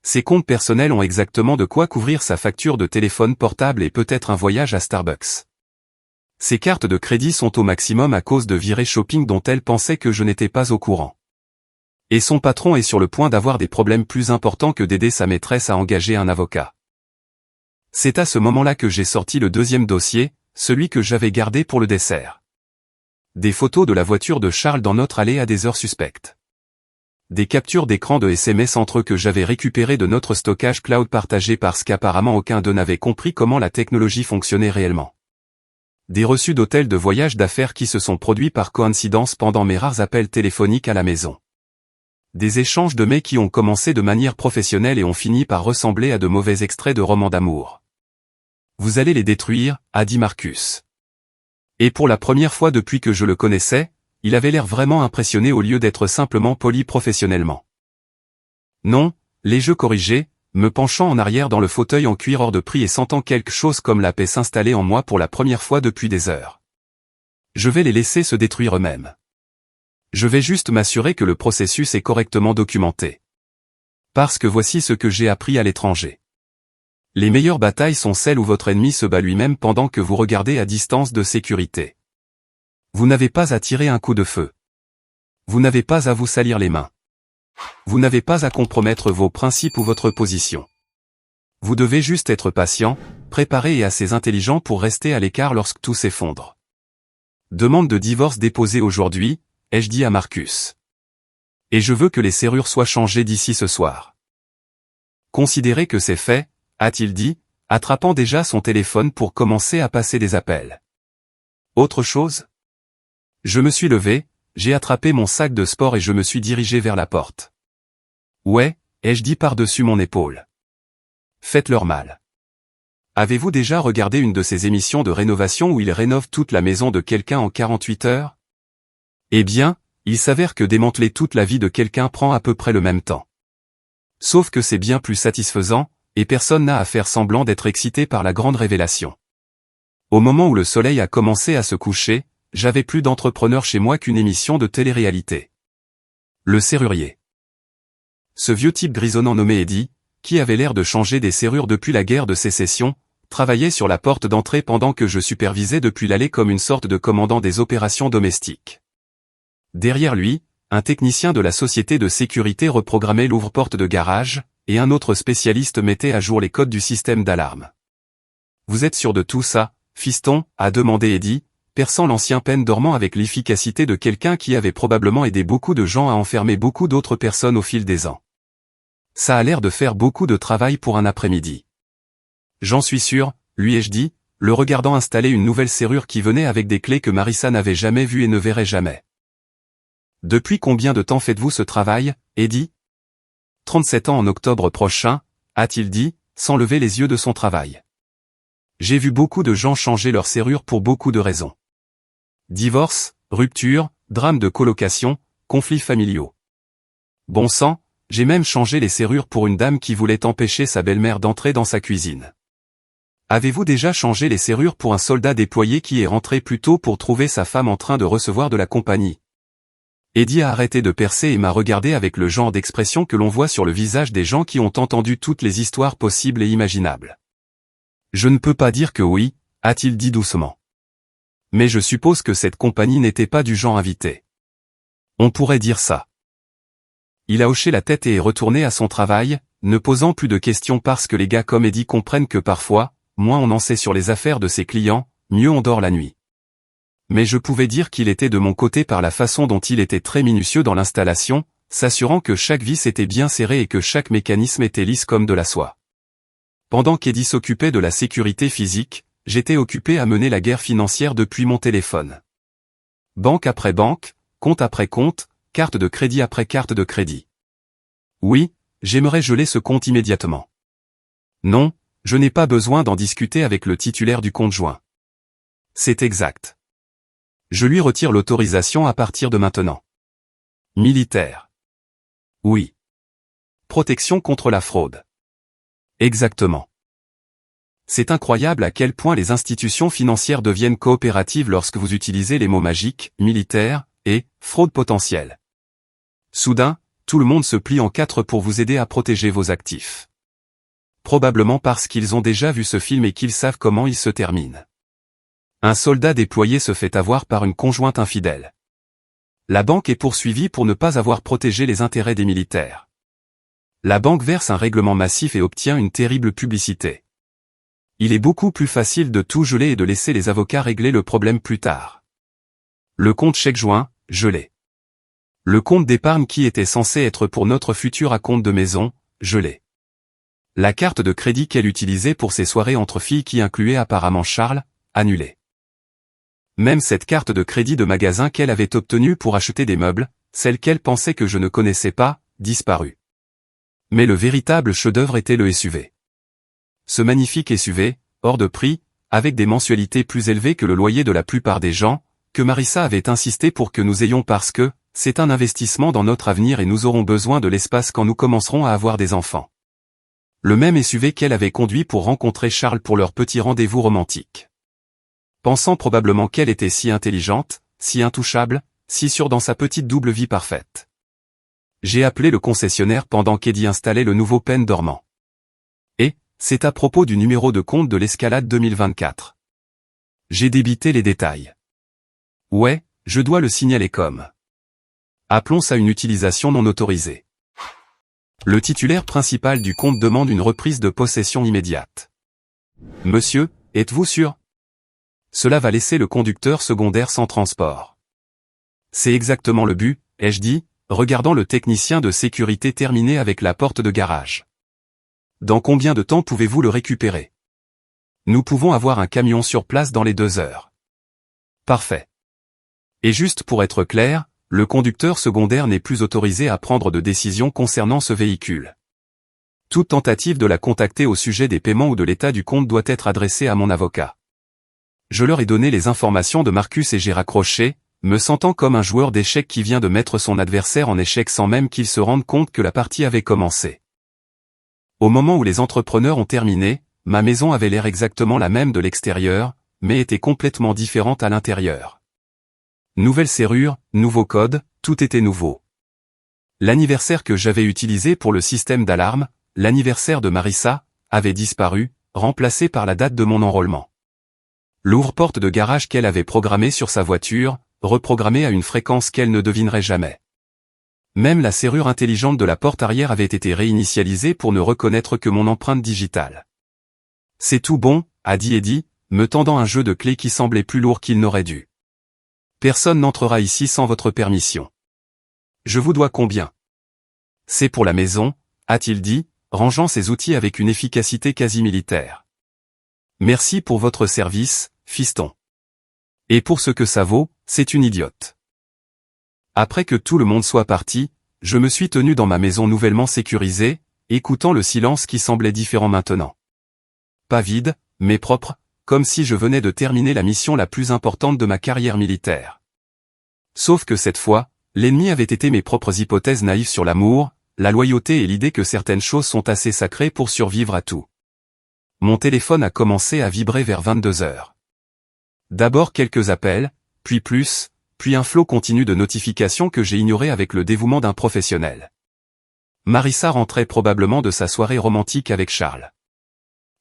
Ses comptes personnels ont exactement de quoi couvrir sa facture de téléphone portable et peut-être un voyage à Starbucks. Ses cartes de crédit sont au maximum à cause de virées shopping dont elle pensait que je n'étais pas au courant. Et son patron est sur le point d'avoir des problèmes plus importants que d'aider sa maîtresse à engager un avocat. C'est à ce moment-là que j'ai sorti le deuxième dossier, celui que j'avais gardé pour le dessert. Des photos de la voiture de Charles dans notre allée à des heures suspectes. Des captures d'écran de SMS entre eux que j'avais récupérées de notre stockage cloud partagé parce qu'apparemment aucun d'eux n'avait compris comment la technologie fonctionnait réellement. Des reçus d'hôtels de voyage d'affaires qui se sont produits par coïncidence pendant mes rares appels téléphoniques à la maison. Des échanges de mails qui ont commencé de manière professionnelle et ont fini par ressembler à de mauvais extraits de romans d'amour. Vous allez les détruire, a dit Marcus. Et pour la première fois depuis que je le connaissais, il avait l'air vraiment impressionné au lieu d'être simplement poli professionnellement. Non, les jeux corrigés, me penchant en arrière dans le fauteuil en cuir hors de prix et sentant quelque chose comme la paix s'installer en moi pour la première fois depuis des heures. Je vais les laisser se détruire eux-mêmes. Je vais juste m'assurer que le processus est correctement documenté. Parce que voici ce que j'ai appris à l'étranger. Les meilleures batailles sont celles où votre ennemi se bat lui-même pendant que vous regardez à distance de sécurité. Vous n'avez pas à tirer un coup de feu. Vous n'avez pas à vous salir les mains. Vous n'avez pas à compromettre vos principes ou votre position. Vous devez juste être patient, préparé et assez intelligent pour rester à l'écart lorsque tout s'effondre. Demande de divorce déposée aujourd'hui, ai-je dit à Marcus. Et je veux que les serrures soient changées d'ici ce soir. Considérez que c'est fait, a-t-il dit, attrapant déjà son téléphone pour commencer à passer des appels. Autre chose? Je me suis levé, j'ai attrapé mon sac de sport et je me suis dirigé vers la porte. Ouais, ai-je dit par-dessus mon épaule. Faites-leur mal. Avez-vous déjà regardé une de ces émissions de rénovation où ils rénovent toute la maison de quelqu'un en 48 heures? Eh bien, il s'avère que démanteler toute la vie de quelqu'un prend à peu près le même temps. Sauf que c'est bien plus satisfaisant, et personne n'a à faire semblant d'être excité par la grande révélation. Au moment où le soleil a commencé à se coucher, j'avais plus d'entrepreneur chez moi qu'une émission de télé-réalité. Le serrurier. Ce vieux type grisonnant nommé Eddie, qui avait l'air de changer des serrures depuis la guerre de sécession, travaillait sur la porte d'entrée pendant que je supervisais depuis l'allée comme une sorte de commandant des opérations domestiques. Derrière lui, un technicien de la société de sécurité reprogrammait l'ouvre-porte de garage, et un autre spécialiste mettait à jour les codes du système d'alarme. « Vous êtes sûr de tout ça, fiston ?» a demandé Eddie, perçant l'ancien peine dormant avec l'efficacité de quelqu'un qui avait probablement aidé beaucoup de gens à enfermer beaucoup d'autres personnes au fil des ans. Ça a l'air de faire beaucoup de travail pour un après-midi. J'en suis sûr, lui ai-je dit, le regardant installer une nouvelle serrure qui venait avec des clés que Marissa n'avait jamais vues et ne verrait jamais. Depuis combien de temps faites-vous ce travail, Eddie? 37 ans en octobre prochain, a-t-il dit, sans lever les yeux de son travail. J'ai vu beaucoup de gens changer leur serrure pour beaucoup de raisons. Divorce, rupture, drame de colocation, conflits familiaux. Bon sang, j'ai même changé les serrures pour une dame qui voulait empêcher sa belle-mère d'entrer dans sa cuisine. Avez-vous déjà changé les serrures pour un soldat déployé qui est rentré plus tôt pour trouver sa femme en train de recevoir de la compagnie? Eddie a arrêté de percer et m'a regardé avec le genre d'expression que l'on voit sur le visage des gens qui ont entendu toutes les histoires possibles et imaginables. Je ne peux pas dire que oui, a-t-il dit doucement. Mais je suppose que cette compagnie n'était pas du genre invité. On pourrait dire ça. Il a hoché la tête et est retourné à son travail, ne posant plus de questions parce que les gars comme Eddie comprennent que parfois, moins on en sait sur les affaires de ses clients, mieux on dort la nuit. Mais je pouvais dire qu'il était de mon côté par la façon dont il était très minutieux dans l'installation, s'assurant que chaque vis était bien serrée et que chaque mécanisme était lisse comme de la soie. Pendant qu'Eddie s'occupait de la sécurité physique, j'étais occupé à mener la guerre financière depuis mon téléphone. Banque après banque, compte après compte, carte de crédit après carte de crédit. Oui, j'aimerais geler ce compte immédiatement. Non, je n'ai pas besoin d'en discuter avec le titulaire du compte joint. C'est exact. Je lui retire l'autorisation à partir de maintenant. Militaire. Oui. Protection contre la fraude. Exactement. C'est incroyable à quel point les institutions financières deviennent coopératives lorsque vous utilisez les mots magiques, militaire, et fraude potentielle. Soudain, tout le monde se plie en quatre pour vous aider à protéger vos actifs. Probablement parce qu'ils ont déjà vu ce film et qu'ils savent comment il se termine. Un soldat déployé se fait avoir par une conjointe infidèle. La banque est poursuivie pour ne pas avoir protégé les intérêts des militaires. La banque verse un règlement massif et obtient une terrible publicité. Il est beaucoup plus facile de tout geler et de laisser les avocats régler le problème plus tard. Le compte chèque joint, gelé. Le compte d'épargne qui était censé être pour notre futur acompte de maison, gelé. La carte de crédit qu'elle utilisait pour ses soirées entre filles qui incluait apparemment Charles, annulée. Même cette carte de crédit de magasin qu'elle avait obtenue pour acheter des meubles, celle qu'elle pensait que je ne connaissais pas, disparue. Mais le véritable chef-d'œuvre était le SUV. Ce magnifique SUV, hors de prix, avec des mensualités plus élevées que le loyer de la plupart des gens, que Marissa avait insisté pour que nous ayons parce que, c'est un investissement dans notre avenir et nous aurons besoin de l'espace quand nous commencerons à avoir des enfants. Le même SUV qu'elle avait conduit pour rencontrer Charles pour leur petit rendez-vous romantique. Pensant probablement qu'elle était si intelligente, si intouchable, si sûre dans sa petite double vie parfaite. J'ai appelé le concessionnaire pendant qu'Eddie installait le nouveau pen dormant. Et, c'est à propos du numéro de compte de l'Escalade 2024. J'ai débité les détails. Ouais, je dois le signaler comme. Appelons ça une utilisation non autorisée. Le titulaire principal du compte demande une reprise de possession immédiate. Monsieur, êtes-vous sûr? Cela va laisser le conducteur secondaire sans transport. C'est exactement le but, ai-je dit, regardant le technicien de sécurité terminer avec la porte de garage. Dans combien de temps pouvez-vous le récupérer? Nous pouvons avoir un camion sur place dans les 2 heures. Parfait. Et juste pour être clair, le conducteur secondaire n'est plus autorisé à prendre de décision concernant ce véhicule. Toute tentative de la contacter au sujet des paiements ou de l'état du compte doit être adressée à mon avocat. Je leur ai donné les informations de Marcus et j'ai raccroché, me sentant comme un joueur d'échecs qui vient de mettre son adversaire en échec sans même qu'il se rende compte que la partie avait commencé. Au moment où les entrepreneurs ont terminé, ma maison avait l'air exactement la même de l'extérieur, mais était complètement différente à l'intérieur. Nouvelle serrure, nouveau code, tout était nouveau. L'anniversaire que j'avais utilisé pour le système d'alarme, l'anniversaire de Marissa, avait disparu, remplacé par la date de mon enrôlement. L'ouvre-porte de garage qu'elle avait programmée sur sa voiture, reprogrammée à une fréquence qu'elle ne devinerait jamais. Même la serrure intelligente de la porte arrière avait été réinitialisée pour ne reconnaître que mon empreinte digitale. C'est tout bon, a dit Eddie, me tendant un jeu de clés qui semblait plus lourd qu'il n'aurait dû. Personne n'entrera ici sans votre permission. Je vous dois combien? C'est pour la maison, a-t-il dit, rangeant ses outils avec une efficacité quasi militaire. Merci pour votre service, fiston. Et pour ce que ça vaut, c'est une idiote. Après que tout le monde soit parti, je me suis tenu dans ma maison nouvellement sécurisée, écoutant le silence qui semblait différent maintenant. Pas vide, mais propre, comme si je venais de terminer la mission la plus importante de ma carrière militaire. Sauf que cette fois, l'ennemi avait été mes propres hypothèses naïves sur l'amour, la loyauté et l'idée que certaines choses sont assez sacrées pour survivre à tout. Mon téléphone a commencé à vibrer vers 22 heures. D'abord quelques appels, puis plus, puis un flot continu de notifications que j'ai ignoré avec le dévouement d'un professionnel. Marissa rentrait probablement de sa soirée romantique avec Charles.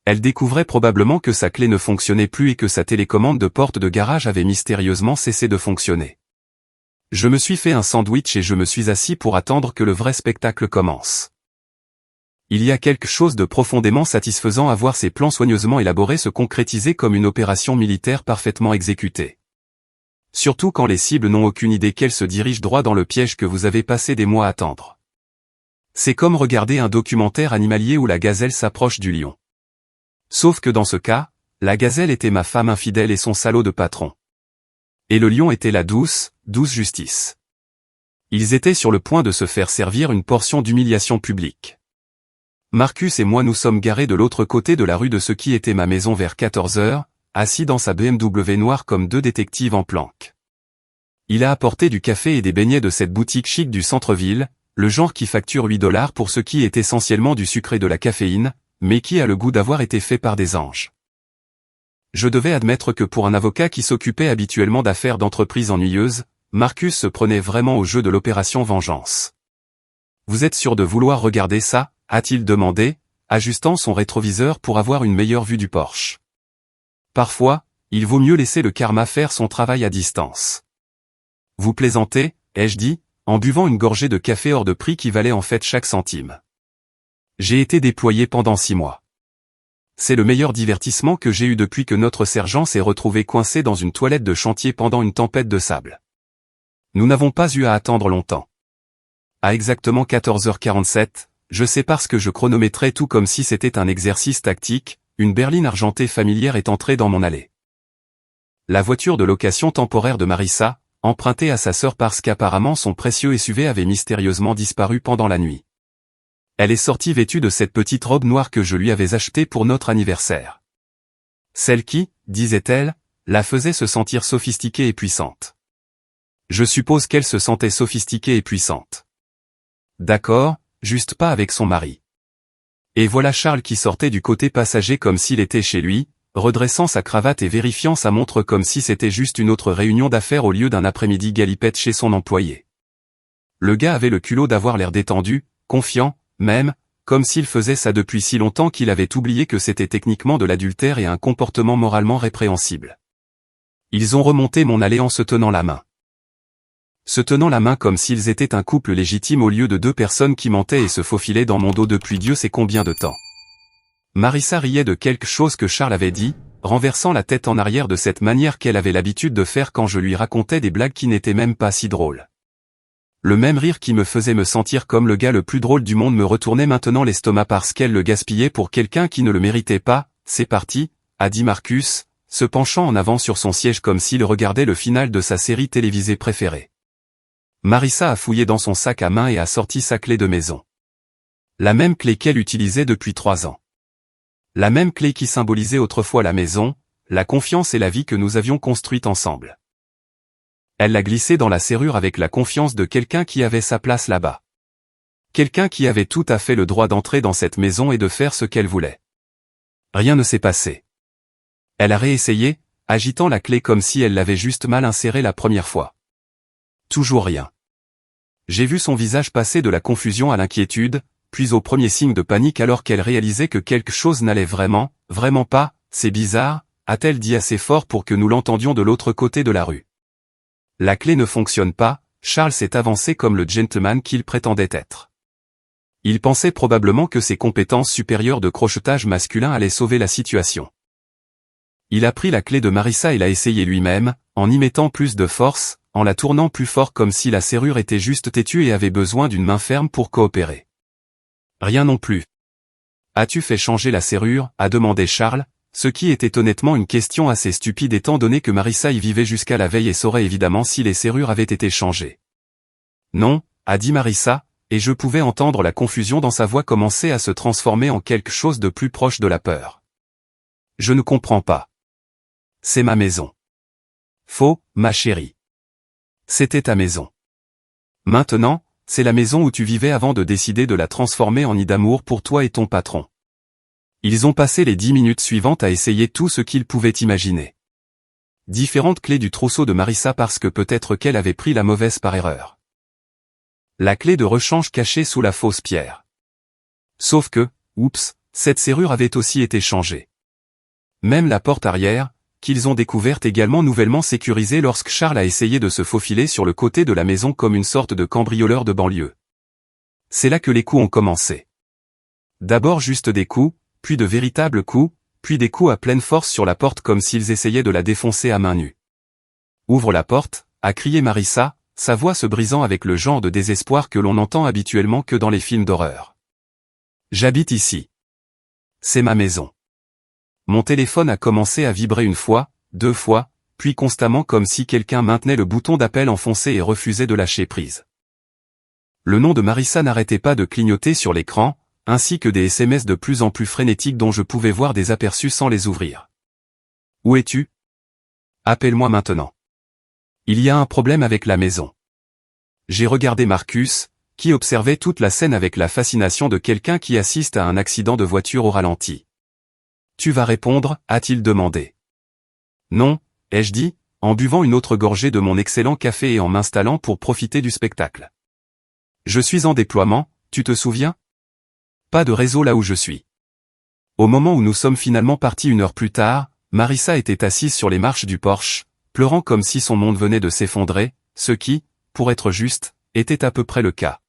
Elle découvrait probablement que sa clé ne fonctionnait plus et que sa télécommande de porte de garage avait mystérieusement cessé de fonctionner. Je me suis fait un sandwich et je me suis assis pour attendre que le vrai spectacle commence. Il y a quelque chose de profondément satisfaisant à voir ces plans soigneusement élaborés se concrétiser comme une opération militaire parfaitement exécutée. Surtout quand les cibles n'ont aucune idée qu'elles se dirigent droit dans le piège que vous avez passé des mois à attendre. C'est comme regarder un documentaire animalier où la gazelle s'approche du lion. Sauf que dans ce cas, la gazelle était ma femme infidèle et son salaud de patron. Et le lion était la douce justice. Ils étaient sur le point de se faire servir une portion d'humiliation publique. Marcus et moi nous sommes garés de l'autre côté de la rue de ce qui était ma maison vers 14 heures, assis dans sa BMW noire comme 2 détectives en planque. Il a apporté du café et des beignets de cette boutique chic du centre-ville, le genre qui facture $8 pour ce qui est essentiellement du sucre et de la caféine, mais qui a le goût d'avoir été fait par des anges. Je devais admettre que pour un avocat qui s'occupait habituellement d'affaires d'entreprise ennuyeuses, Marcus se prenait vraiment au jeu de l'opération vengeance. Vous êtes sûr de vouloir regarder ça, a-t-il demandé, ajustant son rétroviseur pour avoir une meilleure vue du Porsche. Parfois, il vaut mieux laisser le karma faire son travail à distance. Vous plaisantez, ai-je dit, en buvant une gorgée de café hors de prix qui valait en fait chaque centime. J'ai été déployé pendant 6 mois. C'est le meilleur divertissement que j'ai eu depuis que notre sergent s'est retrouvé coincé dans une toilette de chantier pendant une tempête de sable. Nous n'avons pas eu à attendre longtemps. À exactement 14h47, je sais parce que je chronométrais tout comme si c'était un exercice tactique, une berline argentée familière est entrée dans mon allée. La voiture de location temporaire de Marissa, empruntée à sa sœur parce qu'apparemment son précieux SUV avait mystérieusement disparu pendant la nuit. Elle est sortie vêtue de cette petite robe noire que je lui avais achetée pour notre anniversaire. Celle qui, disait-elle, la faisait se sentir sophistiquée et puissante. Je suppose qu'elle se sentait sophistiquée et puissante. D'accord, juste pas avec son mari. Et voilà Charles qui sortait du côté passager comme s'il était chez lui, redressant sa cravate et vérifiant sa montre comme si c'était juste une autre réunion d'affaires au lieu d'un après-midi galipette chez son employé. Le gars avait le culot d'avoir l'air détendu, confiant, même, comme s'il faisait ça depuis si longtemps qu'il avait oublié que c'était techniquement de l'adultère et un comportement moralement répréhensible. Ils ont remonté mon allée en se tenant la main. Se tenant la main comme s'ils étaient un couple légitime au lieu de deux personnes qui mentaient et se faufilaient dans mon dos depuis Dieu sait combien de temps. Marissa riait de quelque chose que Charles avait dit, renversant la tête en arrière de cette manière qu'elle avait l'habitude de faire quand je lui racontais des blagues qui n'étaient même pas si drôles. Le même rire qui me faisait me sentir comme le gars le plus drôle du monde me retournait maintenant l'estomac parce qu'elle le gaspillait pour quelqu'un qui ne le méritait pas. C'est parti, a dit Marcus, se penchant en avant sur son siège comme s'il regardait le final de sa série télévisée préférée. Marissa a fouillé dans son sac à main et a sorti sa clé de maison. La même clé qu'elle utilisait depuis 3 ans. La même clé qui symbolisait autrefois la maison, la confiance et la vie que nous avions construite ensemble. Elle l'a glissée dans la serrure avec la confiance de quelqu'un qui avait sa place là-bas. Quelqu'un qui avait tout à fait le droit d'entrer dans cette maison et de faire ce qu'elle voulait. Rien ne s'est passé. Elle a réessayé, agitant la clé comme si elle l'avait juste mal insérée la première fois. Toujours rien. J'ai vu son visage passer de la confusion à l'inquiétude, puis au premier signe de panique alors qu'elle réalisait que quelque chose n'allait vraiment pas, c'est bizarre, a-t-elle dit assez fort pour que nous l'entendions de l'autre côté de la rue. La clé ne fonctionne pas, Charles s'est avancé comme le gentleman qu'il prétendait être. Il pensait probablement que ses compétences supérieures de crochetage masculin allaient sauver la situation. Il a pris la clé de Marissa et l'a essayée lui-même, en y mettant plus de force, en la tournant plus fort comme si la serrure était juste têtue et avait besoin d'une main ferme pour coopérer. Rien non plus. As-tu fait changer la serrure, a demandé Charles, ce qui était honnêtement une question assez stupide étant donné que Marissa y vivait jusqu'à la veille et saurait évidemment si les serrures avaient été changées. Non, a dit Marissa, et je pouvais entendre la confusion dans sa voix commencer à se transformer en quelque chose de plus proche de la peur. Je ne comprends pas. C'est ma maison. Faux, ma chérie. C'était ta maison. Maintenant, c'est la maison où tu vivais avant de décider de la transformer en nid d'amour pour toi et ton patron. Ils ont passé les 10 minutes suivantes à essayer tout ce qu'ils pouvaient imaginer. Différentes clés du trousseau de Marissa parce que peut-être qu'elle avait pris la mauvaise par erreur. La clé de rechange cachée sous la fausse pierre. Sauf que, oups, cette serrure avait aussi été changée. Même la porte arrière, qu'ils ont découverte également nouvellement sécurisée lorsque Charles a essayé de se faufiler sur le côté de la maison comme une sorte de cambrioleur de banlieue. C'est là que les coups ont commencé. D'abord juste des coups, puis de véritables coups, puis des coups à pleine force sur la porte comme s'ils essayaient de la défoncer à main nue. « Ouvre la porte », a crié Marissa, sa voix se brisant avec le genre de désespoir que l'on entend habituellement que dans les films d'horreur. « J'habite ici. C'est ma maison. » Mon téléphone a commencé à vibrer une fois, 2 fois, puis constamment comme si quelqu'un maintenait le bouton d'appel enfoncé et refusait de lâcher prise. Le nom de Marissa n'arrêtait pas de clignoter sur l'écran, ainsi que des SMS de plus en plus frénétiques dont je pouvais voir des aperçus sans les ouvrir. « Où es-tu ? Appelle-moi maintenant. Il y a un problème avec la maison. » J'ai regardé Marcus, qui observait toute la scène avec la fascination de quelqu'un qui assiste à un accident de voiture au ralenti. « Tu vas répondre » a-t-il demandé. « Non » ai-je dit, en buvant une autre gorgée de mon excellent café et en m'installant pour profiter du spectacle. « Je suis en déploiement, tu te souviens ? Pas de réseau là où je suis. » Au moment où nous sommes finalement partis 1 heure plus tard, Marissa était assise sur les marches du Porsche, pleurant comme si son monde venait de s'effondrer, ce qui, pour être juste, était à peu près le cas.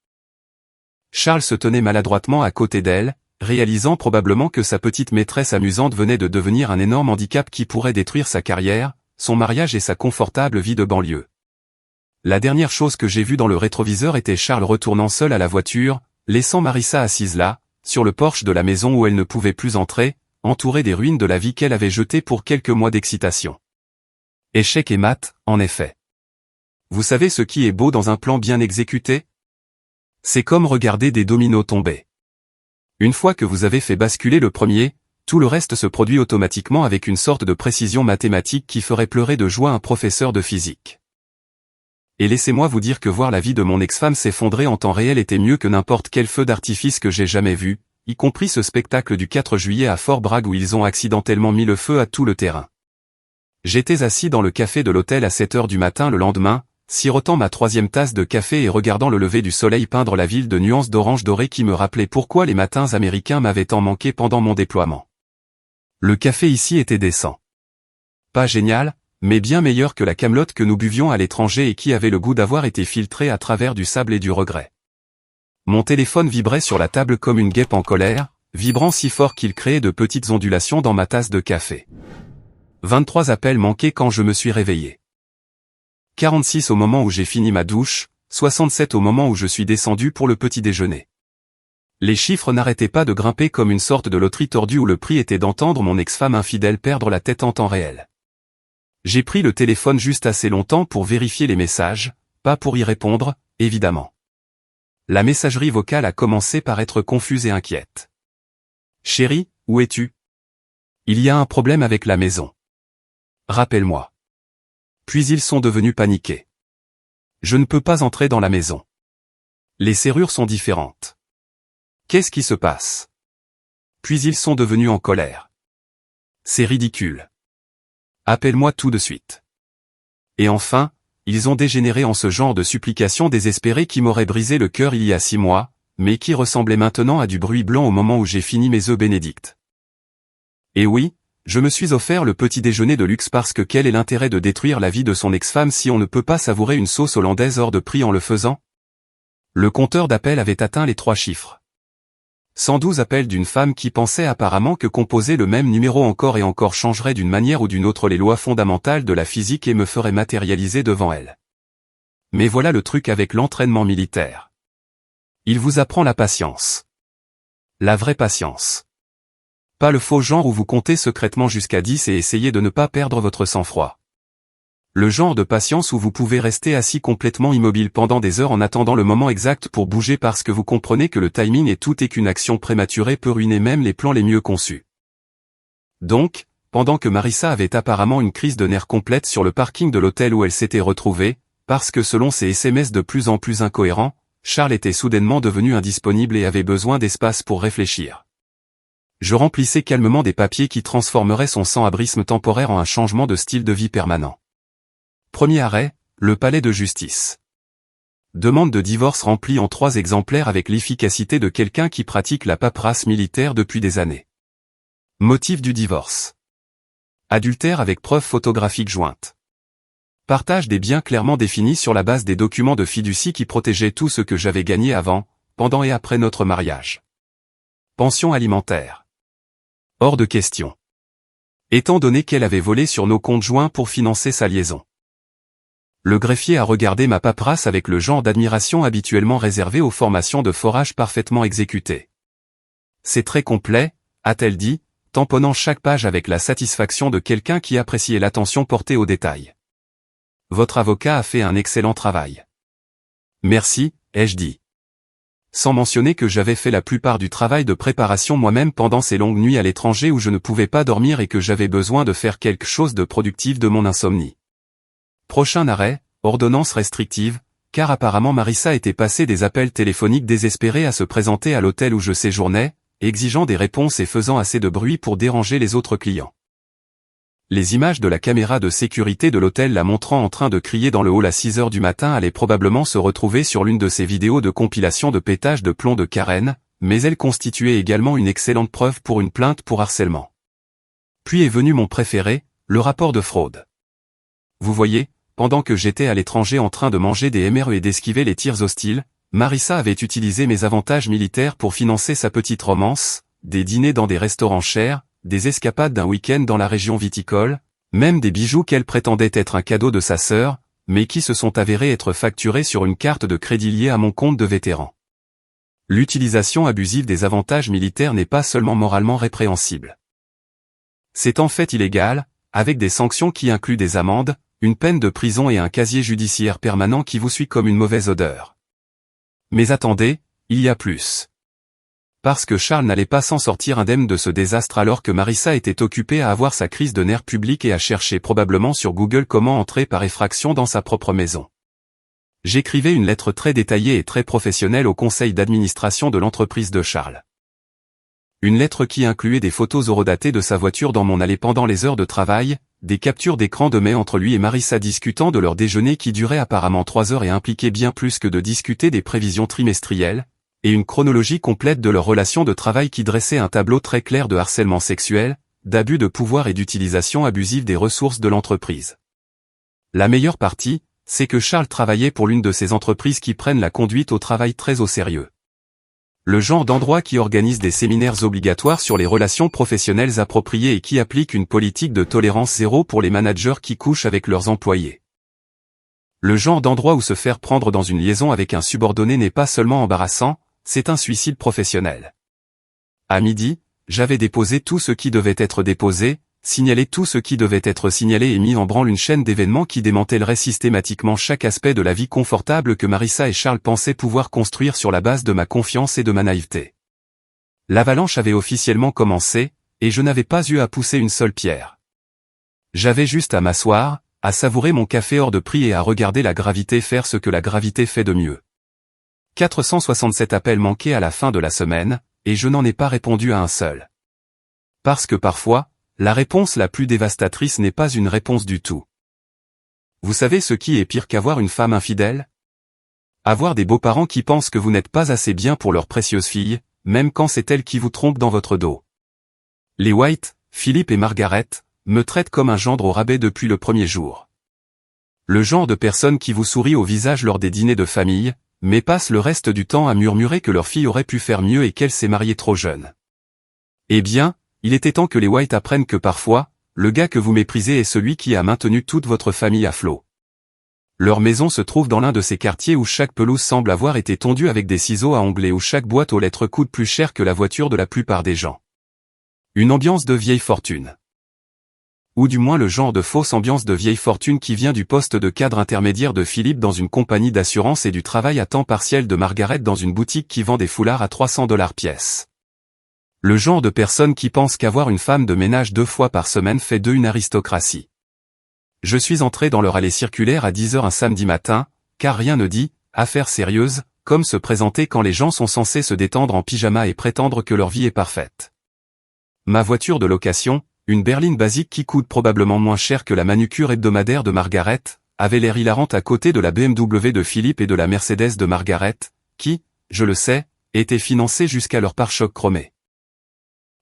Charles se tenait maladroitement à côté d'elle, réalisant probablement que sa petite maîtresse amusante venait de devenir un énorme handicap qui pourrait détruire sa carrière, son mariage et sa confortable vie de banlieue. La dernière chose que j'ai vue dans le rétroviseur était Charles retournant seul à la voiture, laissant Marissa assise là, sur le porche de la maison où elle ne pouvait plus entrer, entourée des ruines de la vie qu'elle avait jetée pour quelques mois d'excitation. Échec et mat, en effet. Vous savez ce qui est beau dans un plan bien exécuté ? C'est comme regarder des dominos tomber. Une fois que vous avez fait basculer le premier, tout le reste se produit automatiquement avec une sorte de précision mathématique qui ferait pleurer de joie un professeur de physique. Et laissez-moi vous dire que voir la vie de mon ex-femme s'effondrer en temps réel était mieux que n'importe quel feu d'artifice que j'ai jamais vu, y compris ce spectacle du 4 juillet à Fort Bragg où ils ont accidentellement mis le feu à tout le terrain. J'étais assis dans le café de l'hôtel à 7 heures du matin le lendemain, sirotant ma 3e tasse de café et regardant le lever du soleil peindre la ville de nuances d'orange doré qui me rappelait pourquoi les matins américains m'avaient tant manqué pendant mon déploiement. Le café ici était décent. Pas génial, mais bien meilleur que la camelote que nous buvions à l'étranger et qui avait le goût d'avoir été filtrée à travers du sable et du regret. Mon téléphone vibrait sur la table comme une guêpe en colère, vibrant si fort qu'il créait de petites ondulations dans ma tasse de café. 23 appels manqués quand je me suis réveillé. 46 au moment où j'ai fini ma douche, 67 au moment où je suis descendu pour le petit déjeuner. Les chiffres n'arrêtaient pas de grimper comme une sorte de loterie tordue où le prix était d'entendre mon ex-femme infidèle perdre la tête en temps réel. J'ai pris le téléphone juste assez longtemps pour vérifier les messages, pas pour y répondre, évidemment. La messagerie vocale a commencé par être confuse et inquiète. « Chérie, où es-tu ? Il y a un problème avec la maison. Rappelle-moi. » Puis ils sont devenus paniqués. « Je ne peux pas entrer dans la maison. Les serrures sont différentes. Qu'est-ce qui se passe ? » Puis ils sont devenus en colère. « C'est ridicule. Appelle-moi tout de suite. » Et enfin, ils ont dégénéré en ce genre de supplication désespérée qui m'aurait brisé le cœur il y a 6 mois, mais qui ressemblait maintenant à du bruit blanc au moment où j'ai fini mes œufs bénédicts. Et oui, je me suis offert le petit déjeuner de luxe parce que quel est l'intérêt de détruire la vie de son ex-femme si on ne peut pas savourer une sauce hollandaise hors de prix en le faisant ? Le compteur d'appels avait atteint les 3 chiffres. 112 appels d'une femme qui pensait apparemment que composer le même numéro encore et encore changerait d'une manière ou d'une autre les lois fondamentales de la physique et me ferait matérialiser devant elle. Mais voilà le truc avec l'entraînement militaire. Il vous apprend la patience. La vraie patience. Pas le faux genre où vous comptez secrètement jusqu'à 10 et essayez de ne pas perdre votre sang-froid. Le genre de patience où vous pouvez rester assis complètement immobile pendant des heures en attendant le moment exact pour bouger parce que vous comprenez que le timing est tout et qu'une action prématurée peut ruiner même les plans les mieux conçus. Donc, pendant que Marissa avait apparemment une crise de nerfs complète sur le parking de l'hôtel où elle s'était retrouvée, parce que selon ses SMS de plus en plus incohérents, Charles était soudainement devenu indisponible et avait besoin d'espace pour réfléchir. Je remplissais calmement des papiers qui transformeraient son sans-abrisme temporaire en un changement de style de vie permanent. Premier arrêt, le palais de justice. Demande de divorce remplie en 3 exemplaires avec l'efficacité de quelqu'un qui pratique la paperasse militaire depuis des années. Motif du divorce. Adultère avec preuves photographiques jointes. Partage des biens clairement définis sur la base des documents de fiducie qui protégeaient tout ce que j'avais gagné avant, pendant et après notre mariage. Pension alimentaire. Hors de question. Étant donné qu'elle avait volé sur nos comptes joints pour financer sa liaison. Le greffier a regardé ma paperasse avec le genre d'admiration habituellement réservé aux formations de forage parfaitement exécutées. C'est très complet, a-t-elle dit, tamponnant chaque page avec la satisfaction de quelqu'un qui appréciait l'attention portée aux détails. Votre avocat a fait un excellent travail. Merci, ai-je dit. Sans mentionner que j'avais fait la plupart du travail de préparation moi-même pendant ces longues nuits à l'étranger où je ne pouvais pas dormir et que j'avais besoin de faire quelque chose de productif de mon insomnie. Prochain arrêt, ordonnance restrictive, car apparemment Marissa était passée des appels téléphoniques désespérés à se présenter à l'hôtel où je séjournais, exigeant des réponses et faisant assez de bruit pour déranger les autres clients. Les images de la caméra de sécurité de l'hôtel la montrant en train de crier dans le hall à 6 heures du matin allaient probablement se retrouver sur l'une de ces vidéos de compilation de pétage de plomb de Karen, mais elles constituaient également une excellente preuve pour une plainte pour harcèlement. Puis est venu mon préféré, le rapport de fraude. Vous voyez, pendant que j'étais à l'étranger en train de manger des MRE et d'esquiver les tirs hostiles, Marissa avait utilisé mes avantages militaires pour financer sa petite romance, des dîners dans des restaurants chers, des escapades d'un week-end dans la région viticole, même des bijoux qu'elle prétendait être un cadeau de sa sœur, mais qui se sont avérés être facturés sur une carte de crédit liée à mon compte de vétéran. L'utilisation abusive des avantages militaires n'est pas seulement moralement répréhensible. C'est en fait illégal, avec des sanctions qui incluent des amendes, une peine de prison et un casier judiciaire permanent qui vous suit comme une mauvaise odeur. Mais attendez, il y a plus. Parce que Charles n'allait pas s'en sortir indemne de ce désastre alors que Marissa était occupée à avoir sa crise de nerfs publics et à chercher probablement sur Google comment entrer par effraction dans sa propre maison. J'écrivais une lettre très détaillée et très professionnelle au conseil d'administration de l'entreprise de Charles. Une lettre qui incluait des photos horodatées de sa voiture dans mon allée pendant les heures de travail, des captures d'écran de mai entre lui et Marissa discutant de leur déjeuner qui durait apparemment 3 heures et impliquait bien plus que de discuter des prévisions trimestrielles, et une chronologie complète de leur relation de travail qui dressait un tableau très clair de harcèlement sexuel, d'abus de pouvoir et d'utilisation abusive des ressources de l'entreprise. La meilleure partie, c'est que Charles travaillait pour l'une de ces entreprises qui prennent la conduite au travail très au sérieux. Le genre d'endroit qui organise des séminaires obligatoires sur les relations professionnelles appropriées et qui applique une politique de tolérance zéro pour les managers qui couchent avec leurs employés. Le genre d'endroit où se faire prendre dans une liaison avec un subordonné n'est pas seulement embarrassant, c'est un suicide professionnel. À midi, j'avais déposé tout ce qui devait être déposé, signalé tout ce qui devait être signalé et mis en branle une chaîne d'événements qui démantèlerait systématiquement chaque aspect de la vie confortable que Marissa et Charles pensaient pouvoir construire sur la base de ma confiance et de ma naïveté. L'avalanche avait officiellement commencé, et je n'avais pas eu à pousser une seule pierre. J'avais juste à m'asseoir, à savourer mon café hors de prix et à regarder la gravité faire ce que la gravité fait de mieux. 467 appels manqués à la fin de la semaine, et je n'en ai pas répondu à un seul. Parce que parfois, la réponse la plus dévastatrice n'est pas une réponse du tout. Vous savez ce qui est pire qu'avoir une femme infidèle? Avoir des beaux-parents qui pensent que vous n'êtes pas assez bien pour leur précieuse fille, même quand c'est elle qui vous trompe dans votre dos. Les White, Philippe et Margaret, me traitent comme un gendre au rabais depuis le premier jour. Le genre de personne qui vous sourit au visage lors des dîners de famille, mais passe le reste du temps à murmurer que leur fille aurait pu faire mieux et qu'elle s'est mariée trop jeune. Eh bien, il était temps que les White apprennent que parfois, le gars que vous méprisez est celui qui a maintenu toute votre famille à flot. Leur maison se trouve dans l'un de ces quartiers où chaque pelouse semble avoir été tondue avec des ciseaux à ongler, où chaque boîte aux lettres coûte plus cher que la voiture de la plupart des gens. Une ambiance de vieille fortune. Ou du moins le genre de fausse ambiance de vieille fortune qui vient du poste de cadre intermédiaire de Philippe dans une compagnie d'assurance et du travail à temps partiel de Margaret dans une boutique qui vend des foulards à 300$ pièce. Le genre de personne qui pense qu'avoir une femme de ménage 2 fois par semaine fait d'eux une aristocratie. Je suis entré dans leur allée circulaire à 10h un samedi matin, car rien ne dit, affaire sérieuse, comme se présenter quand les gens sont censés se détendre en pyjama et prétendre que leur vie est parfaite. Ma voiture de location, une berline basique qui coûte probablement moins cher que la manucure hebdomadaire de Margaret, avait l'air hilarante à côté de la BMW de Philippe et de la Mercedes de Margaret, qui, je le sais, étaient financées jusqu'à leur pare-choc chromé.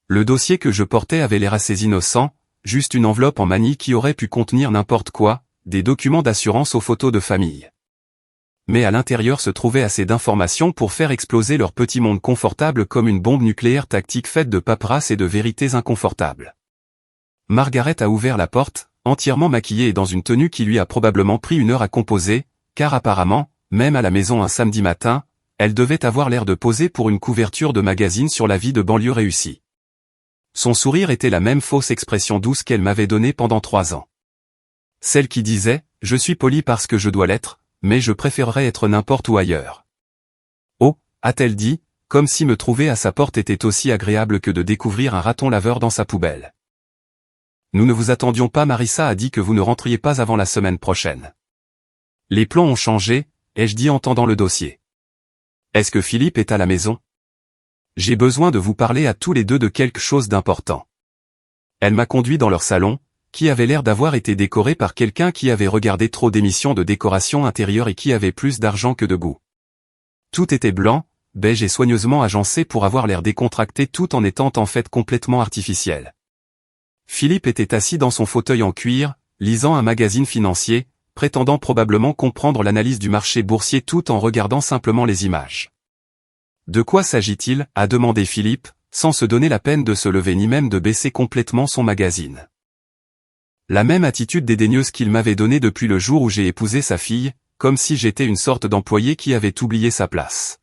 Le dossier que je portais avait l'air assez innocent, juste une enveloppe en manille qui aurait pu contenir n'importe quoi, des documents d'assurance aux photos de famille. Mais à l'intérieur se trouvait assez d'informations pour faire exploser leur petit monde confortable comme une bombe nucléaire tactique faite de paperasse et de vérités inconfortables. Margaret a ouvert la porte, entièrement maquillée et dans une tenue qui lui a probablement pris 1 heure à composer, car apparemment, même à la maison un samedi matin, elle devait avoir l'air de poser pour une couverture de magazine sur la vie de banlieue réussie. Son sourire était la même fausse expression douce qu'elle m'avait donnée pendant 3 ans. Celle qui disait « Je suis poli parce que je dois l'être, mais je préférerais être n'importe où ailleurs. » Oh, a-t-elle dit, comme si me trouver à sa porte était aussi agréable que de découvrir un raton laveur dans sa poubelle. Nous ne vous attendions pas, Marissa a dit que vous ne rentriez pas avant la semaine prochaine. Les plans ont changé, ai-je dit en tendant le dossier. Est-ce que Philippe est à la maison? J'ai besoin de vous parler à tous les deux de quelque chose d'important. Elle m'a conduit dans leur salon, qui avait l'air d'avoir été décoré par quelqu'un qui avait regardé trop d'émissions de décoration intérieure et qui avait plus d'argent que de goût. Tout était blanc, beige et soigneusement agencé pour avoir l'air décontracté tout en étant en fait complètement artificiel. Philippe était assis dans son fauteuil en cuir, lisant un magazine financier, prétendant probablement comprendre l'analyse du marché boursier tout en regardant simplement les images. De quoi s'agit-il, a demandé Philippe, sans se donner la peine de se lever ni même de baisser complètement son magazine. La même attitude dédaigneuse qu'il m'avait donnée depuis le jour où j'ai épousé sa fille, comme si j'étais une sorte d'employé qui avait oublié sa place.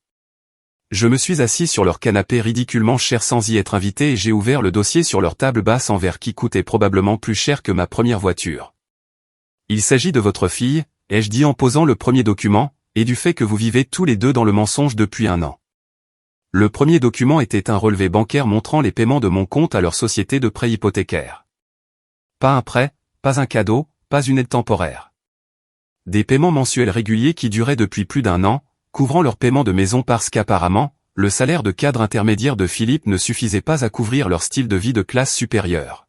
Je me suis assis sur leur canapé ridiculement cher sans y être invité et j'ai ouvert le dossier sur leur table basse en verre qui coûtait probablement plus cher que ma première voiture. Il s'agit de votre fille, ai-je dit en posant le premier document, et du fait que vous vivez tous les deux dans le mensonge depuis 1 an. Le premier document était un relevé bancaire montrant les paiements de mon compte à leur société de prêt hypothécaire. Pas un prêt, pas un cadeau, pas une aide temporaire. Des paiements mensuels réguliers qui duraient depuis plus d'1 an, couvrant leur paiement de maison parce qu'apparemment, le salaire de cadre intermédiaire de Philippe ne suffisait pas à couvrir leur style de vie de classe supérieure.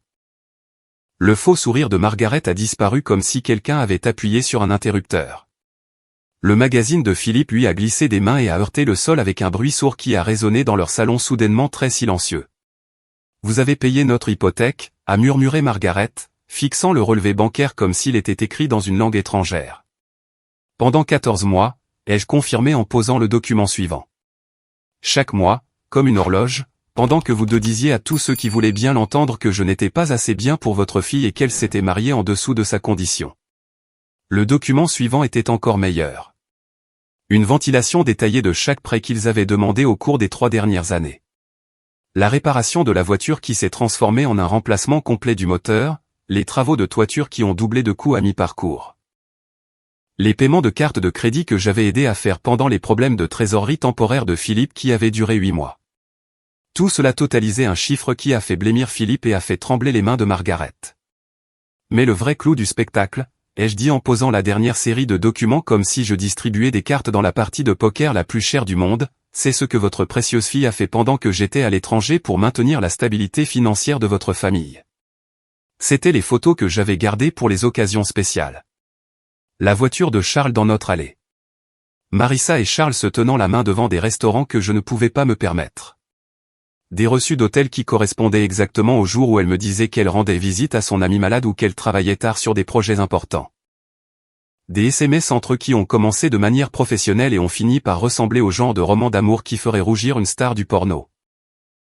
Le faux sourire de Margaret a disparu comme si quelqu'un avait appuyé sur un interrupteur. Le magazine de Philippe lui a glissé des mains et a heurté le sol avec un bruit sourd qui a résonné dans leur salon soudainement très silencieux. « Vous avez payé notre hypothèque » a murmuré Margaret, fixant le relevé bancaire comme s'il était écrit dans une langue étrangère. « Pendant 14 mois, ai-je confirmé en posant le document suivant. Chaque mois, comme une horloge, pendant que vous deux disiez à tous ceux qui voulaient bien l'entendre que je n'étais pas assez bien pour votre fille et qu'elle s'était mariée en dessous de sa condition. Le document suivant était encore meilleur. Une ventilation détaillée de chaque prêt qu'ils avaient demandé au cours des 3 dernières années. La réparation de la voiture qui s'est transformée en un remplacement complet du moteur, les travaux de toiture qui ont doublé de coût à mi-parcours. Les paiements de cartes de crédit que j'avais aidé à faire pendant les problèmes de trésorerie temporaire de Philippe qui avaient duré 8 mois. Tout cela totalisait un chiffre qui a fait blêmir Philippe et a fait trembler les mains de Margaret. Mais le vrai clou du spectacle, ai-je dit en posant la dernière série de documents comme si je distribuais des cartes dans la partie de poker la plus chère du monde, c'est ce que votre précieuse fille a fait pendant que j'étais à l'étranger pour maintenir la stabilité financière de votre famille. C'étaient les photos que j'avais gardées pour les occasions spéciales. La voiture de Charles dans notre allée. Marissa et Charles se tenant la main devant des restaurants que je ne pouvais pas me permettre. Des reçus d'hôtel qui correspondaient exactement au jour où elle me disait qu'elle rendait visite à son ami malade ou qu'elle travaillait tard sur des projets importants. Des SMS entre eux qui ont commencé de manière professionnelle et ont fini par ressembler au genre de roman d'amour qui ferait rougir une star du porno.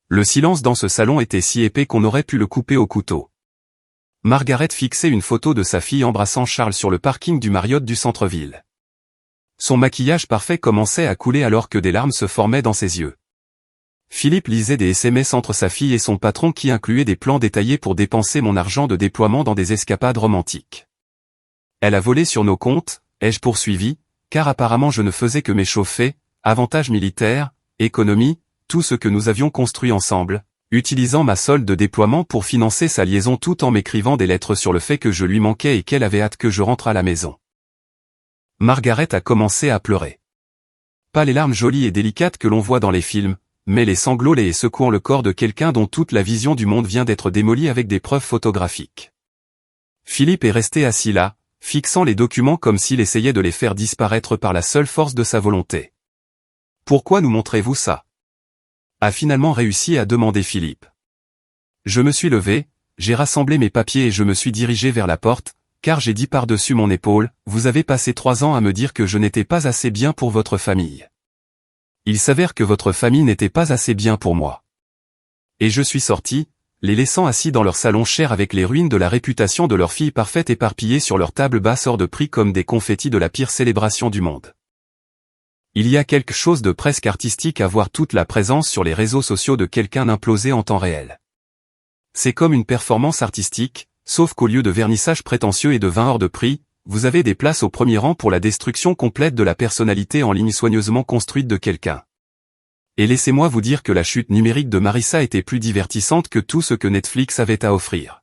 Le silence dans ce salon était si épais qu'on aurait pu le couper au couteau. Margaret fixait une photo de sa fille embrassant Charles sur le parking du Marriott du centre-ville. Son maquillage parfait commençait à couler alors que des larmes se formaient dans ses yeux. Philippe lisait des SMS entre sa fille et son patron qui incluaient des plans détaillés pour dépenser mon argent de déploiement dans des escapades romantiques. Elle a volé sur nos comptes, ai-je poursuivi, car apparemment je ne faisais que m'échauffer, avantages militaires, économie, tout ce que nous avions construit ensemble, utilisant ma solde de déploiement pour financer sa liaison tout en m'écrivant des lettres sur le fait que je lui manquais et qu'elle avait hâte que je rentre à la maison. Margaret a commencé à pleurer. Pas les larmes jolies et délicates que l'on voit dans les films, mais les sanglots laids et secouant le corps de quelqu'un dont toute la vision du monde vient d'être démolie avec des preuves photographiques. Philippe est resté assis là, fixant les documents comme s'il essayait de les faire disparaître par la seule force de sa volonté. « Pourquoi nous montrez-vous ça ?» a finalement réussi à demander Philippe. Je me suis levé, j'ai rassemblé mes papiers et je me suis dirigé vers la porte, car j'ai dit par-dessus mon épaule, « Vous avez passé 3 ans à me dire que je n'étais pas assez bien pour votre famille. Il s'avère que votre famille n'était pas assez bien pour moi. » Et je suis sorti, les laissant assis dans leur salon cher avec les ruines de la réputation de leur fille parfaite éparpillées sur leur table basse hors de prix comme des confettis de la pire célébration du monde. Il y a quelque chose de presque artistique à voir toute la présence sur les réseaux sociaux de quelqu'un implosé en temps réel. C'est comme une performance artistique, sauf qu'au lieu de vernissage prétentieux et de vin hors de prix, vous avez des places au premier rang pour la destruction complète de la personnalité en ligne soigneusement construite de quelqu'un. Et laissez-moi vous dire que la chute numérique de Marissa était plus divertissante que tout ce que Netflix avait à offrir.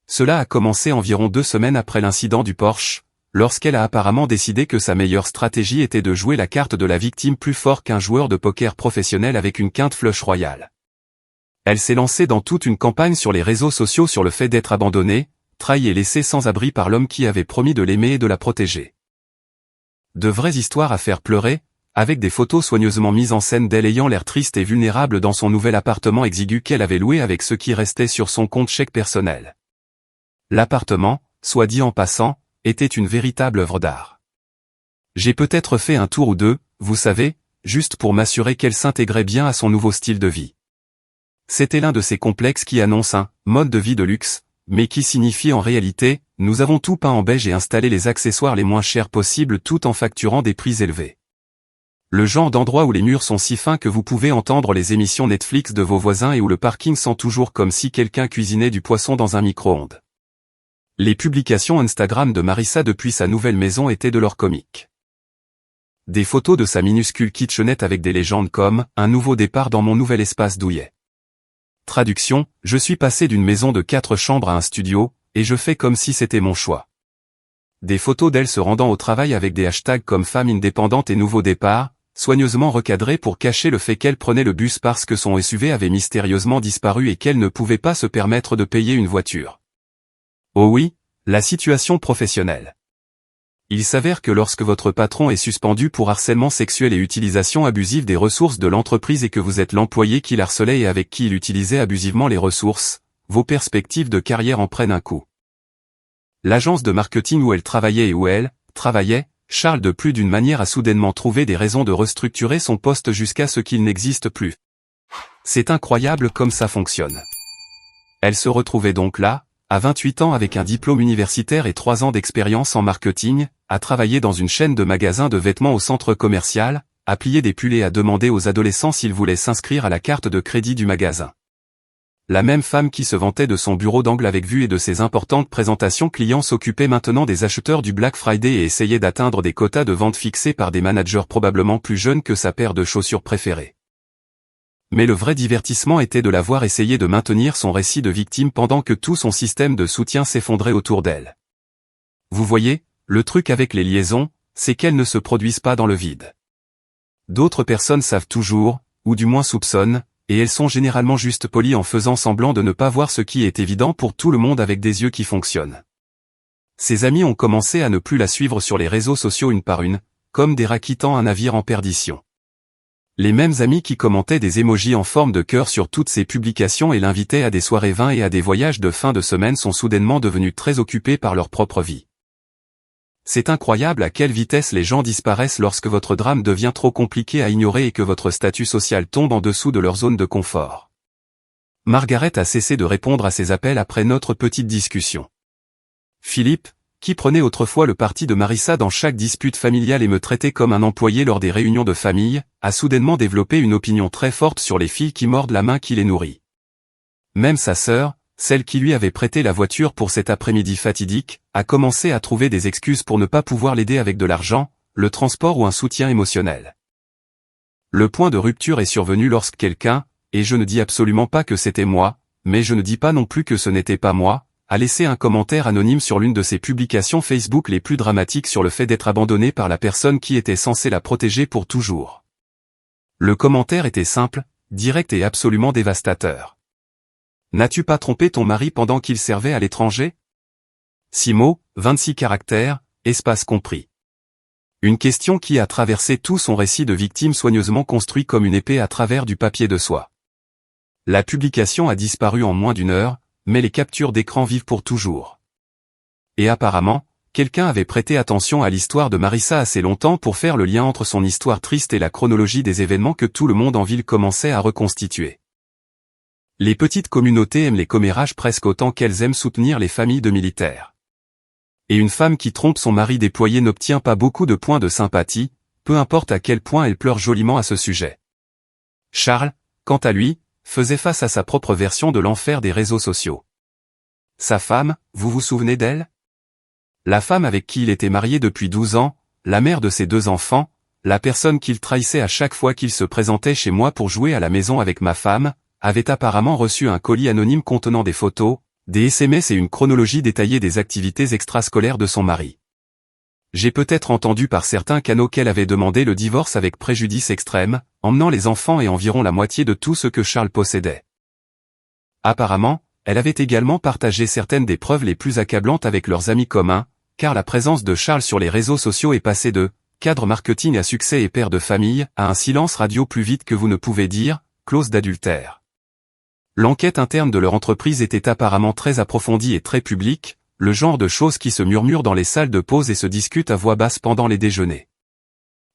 Cela a commencé environ 2 semaines après l'incident du Porsche, lorsqu'elle a apparemment décidé que sa meilleure stratégie était de jouer la carte de la victime plus fort qu'un joueur de poker professionnel avec une quinte flush royale. Elle s'est lancée dans toute une campagne sur les réseaux sociaux sur le fait d'être abandonnée, trahie et laissée sans abri par l'homme qui avait promis de l'aimer et de la protéger. De vraies histoires à faire pleurer, avec des photos soigneusement mises en scène d'elle ayant l'air triste et vulnérable dans son nouvel appartement exigu qu'elle avait loué avec ce qui restait sur son compte chèque personnel. L'appartement, soit dit en passant, était une véritable œuvre d'art. J'ai peut-être fait un tour ou deux, vous savez, juste pour m'assurer qu'elle s'intégrait bien à son nouveau style de vie. C'était l'un de ces complexes qui annoncent un « mode de vie de luxe », mais qui signifie en réalité, nous avons tout peint en beige et installé les accessoires les moins chers possibles tout en facturant des prix élevés. Le genre d'endroit où les murs sont si fins que vous pouvez entendre les émissions Netflix de vos voisins et où le parking sent toujours comme si quelqu'un cuisinait du poisson dans un micro-ondes. Les publications Instagram de Marissa depuis sa nouvelle maison étaient de l'or comique. Des photos de sa minuscule kitchenette avec des légendes comme « Un nouveau départ dans mon nouvel espace douillet ». Traduction, je suis passé d'une maison de 4 chambres à un studio, et je fais comme si c'était mon choix. Des photos d'elle se rendant au travail avec des hashtags comme femme indépendante et nouveau départ, soigneusement recadrés pour cacher le fait qu'elle prenait le bus parce que son SUV avait mystérieusement disparu et qu'elle ne pouvait pas se permettre de payer une voiture. Oh oui, la situation professionnelle. Il s'avère que lorsque votre patron est suspendu pour harcèlement sexuel et utilisation abusive des ressources de l'entreprise et que vous êtes l'employé qui harcelait et avec qui il utilisait abusivement les ressources, vos perspectives de carrière en prennent un coup. L'agence de marketing où elle travaillait et où elle travaillait, Charles de plus d'une manière a soudainement trouvé des raisons de restructurer son poste jusqu'à ce qu'il n'existe plus. C'est incroyable comme ça fonctionne. Elle se retrouvait donc là, à 28 ans avec un diplôme universitaire et 3 ans d'expérience en marketing, à travailler dans une chaîne de magasins de vêtements au centre commercial, à plier des pulls et à demander aux adolescents s'ils voulaient s'inscrire à la carte de crédit du magasin. La même femme qui se vantait de son bureau d'angle avec vue et de ses importantes présentations clients s'occupait maintenant des acheteurs du Black Friday et essayait d'atteindre des quotas de vente fixés par des managers probablement plus jeunes que sa paire de chaussures préférée. Mais le vrai divertissement était de la voir essayer de maintenir son récit de victime pendant que tout son système de soutien s'effondrait autour d'elle. Vous voyez, le truc avec les liaisons, c'est qu'elles ne se produisent pas dans le vide. D'autres personnes savent toujours, ou du moins soupçonnent, et elles sont généralement juste polies en faisant semblant de ne pas voir ce qui est évident pour tout le monde avec des yeux qui fonctionnent. Ses amis ont commencé à ne plus la suivre sur les réseaux sociaux une par une, comme des rats quittant un navire en perdition. Les mêmes amis qui commentaient des émojis en forme de cœur sur toutes ses publications et l'invitaient à des soirées vins et à des voyages de fin de semaine sont soudainement devenus très occupés par leur propre vie. C'est incroyable à quelle vitesse les gens disparaissent lorsque votre drame devient trop compliqué à ignorer et que votre statut social tombe en dessous de leur zone de confort. Margaret a cessé de répondre à ses appels après notre petite discussion. Philippe, qui prenait autrefois le parti de Marissa dans chaque dispute familiale et me traitait comme un employé lors des réunions de famille, a soudainement développé une opinion très forte sur les filles qui mordent la main qui les nourrit. Même sa sœur, celle qui lui avait prêté la voiture pour cet après-midi fatidique, a commencé à trouver des excuses pour ne pas pouvoir l'aider avec de l'argent, le transport ou un soutien émotionnel. Le point de rupture est survenu lorsque quelqu'un, et je ne dis absolument pas que c'était moi, mais je ne dis pas non plus que ce n'était pas moi, a laissé un commentaire anonyme sur l'une de ses publications Facebook les plus dramatiques sur le fait d'être abandonnée par la personne qui était censée la protéger pour toujours. Le commentaire était simple, direct et absolument dévastateur. N'as-tu pas trompé ton mari pendant qu'il servait à l'étranger? 6 mots, 26 caractères, espace compris. Une question qui a traversé tout son récit de victime soigneusement construit comme une épée à travers du papier de soie. La publication a disparu en moins d'une heure, mais les captures d'écran vivent pour toujours. Et apparemment, quelqu'un avait prêté attention à l'histoire de Marissa assez longtemps pour faire le lien entre son histoire triste et la chronologie des événements que tout le monde en ville commençait à reconstituer. Les petites communautés aiment les commérages presque autant qu'elles aiment soutenir les familles de militaires. Et une femme qui trompe son mari déployé n'obtient pas beaucoup de points de sympathie, peu importe à quel point elle pleure joliment à ce sujet. Charles, quant à lui, faisait face à sa propre version de l'enfer des réseaux sociaux. Sa femme, vous vous souvenez d'elle? La femme avec qui il était marié depuis 12 ans, la mère de ses 2 enfants, la personne qu'il trahissait à chaque fois qu'il se présentait chez moi pour jouer à la maison avec ma femme, avait apparemment reçu un colis anonyme contenant des photos, des SMS et une chronologie détaillée des activités extrascolaires de son mari. J'ai peut-être entendu par certains canaux qu'elle avait demandé le divorce avec préjudice extrême, emmenant les enfants et environ la moitié de tout ce que Charles possédait. Apparemment, elle avait également partagé certaines des preuves les plus accablantes avec leurs amis communs, car la présence de Charles sur les réseaux sociaux est passée de « cadre marketing à succès et père de famille » à un silence radio plus vite que vous ne pouvez dire, clause d'adultère. L'enquête interne de leur entreprise était apparemment très approfondie et très publique, le genre de choses qui se murmurent dans les salles de pause et se discutent à voix basse pendant les déjeuners.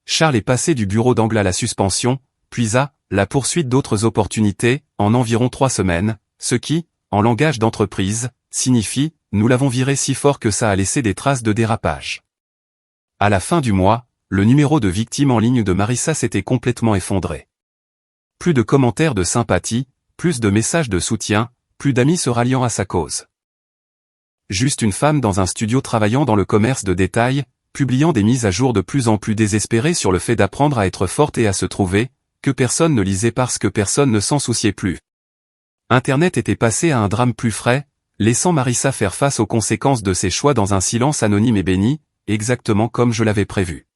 Charles est passé du bureau d'angle à la suspension, puis à la poursuite d'autres opportunités, en environ 3 semaines, ce qui, en langage d'entreprise, signifie « nous l'avons viré si fort que ça a laissé des traces de dérapage ». À la fin du mois, le numéro de victime en ligne de Marissa s'était complètement effondré. Plus de commentaires de sympathie, plus de messages de soutien, plus d'amis se ralliant à sa cause. Juste une femme dans un studio travaillant dans le commerce de détail, publiant des mises à jour de plus en plus désespérées sur le fait d'apprendre à être forte et à se trouver, que personne ne lisait parce que personne ne s'en souciait plus. Internet était passé à un drame plus frais, laissant Marissa faire face aux conséquences de ses choix dans un silence anonyme et béni, exactement comme je l'avais prévu.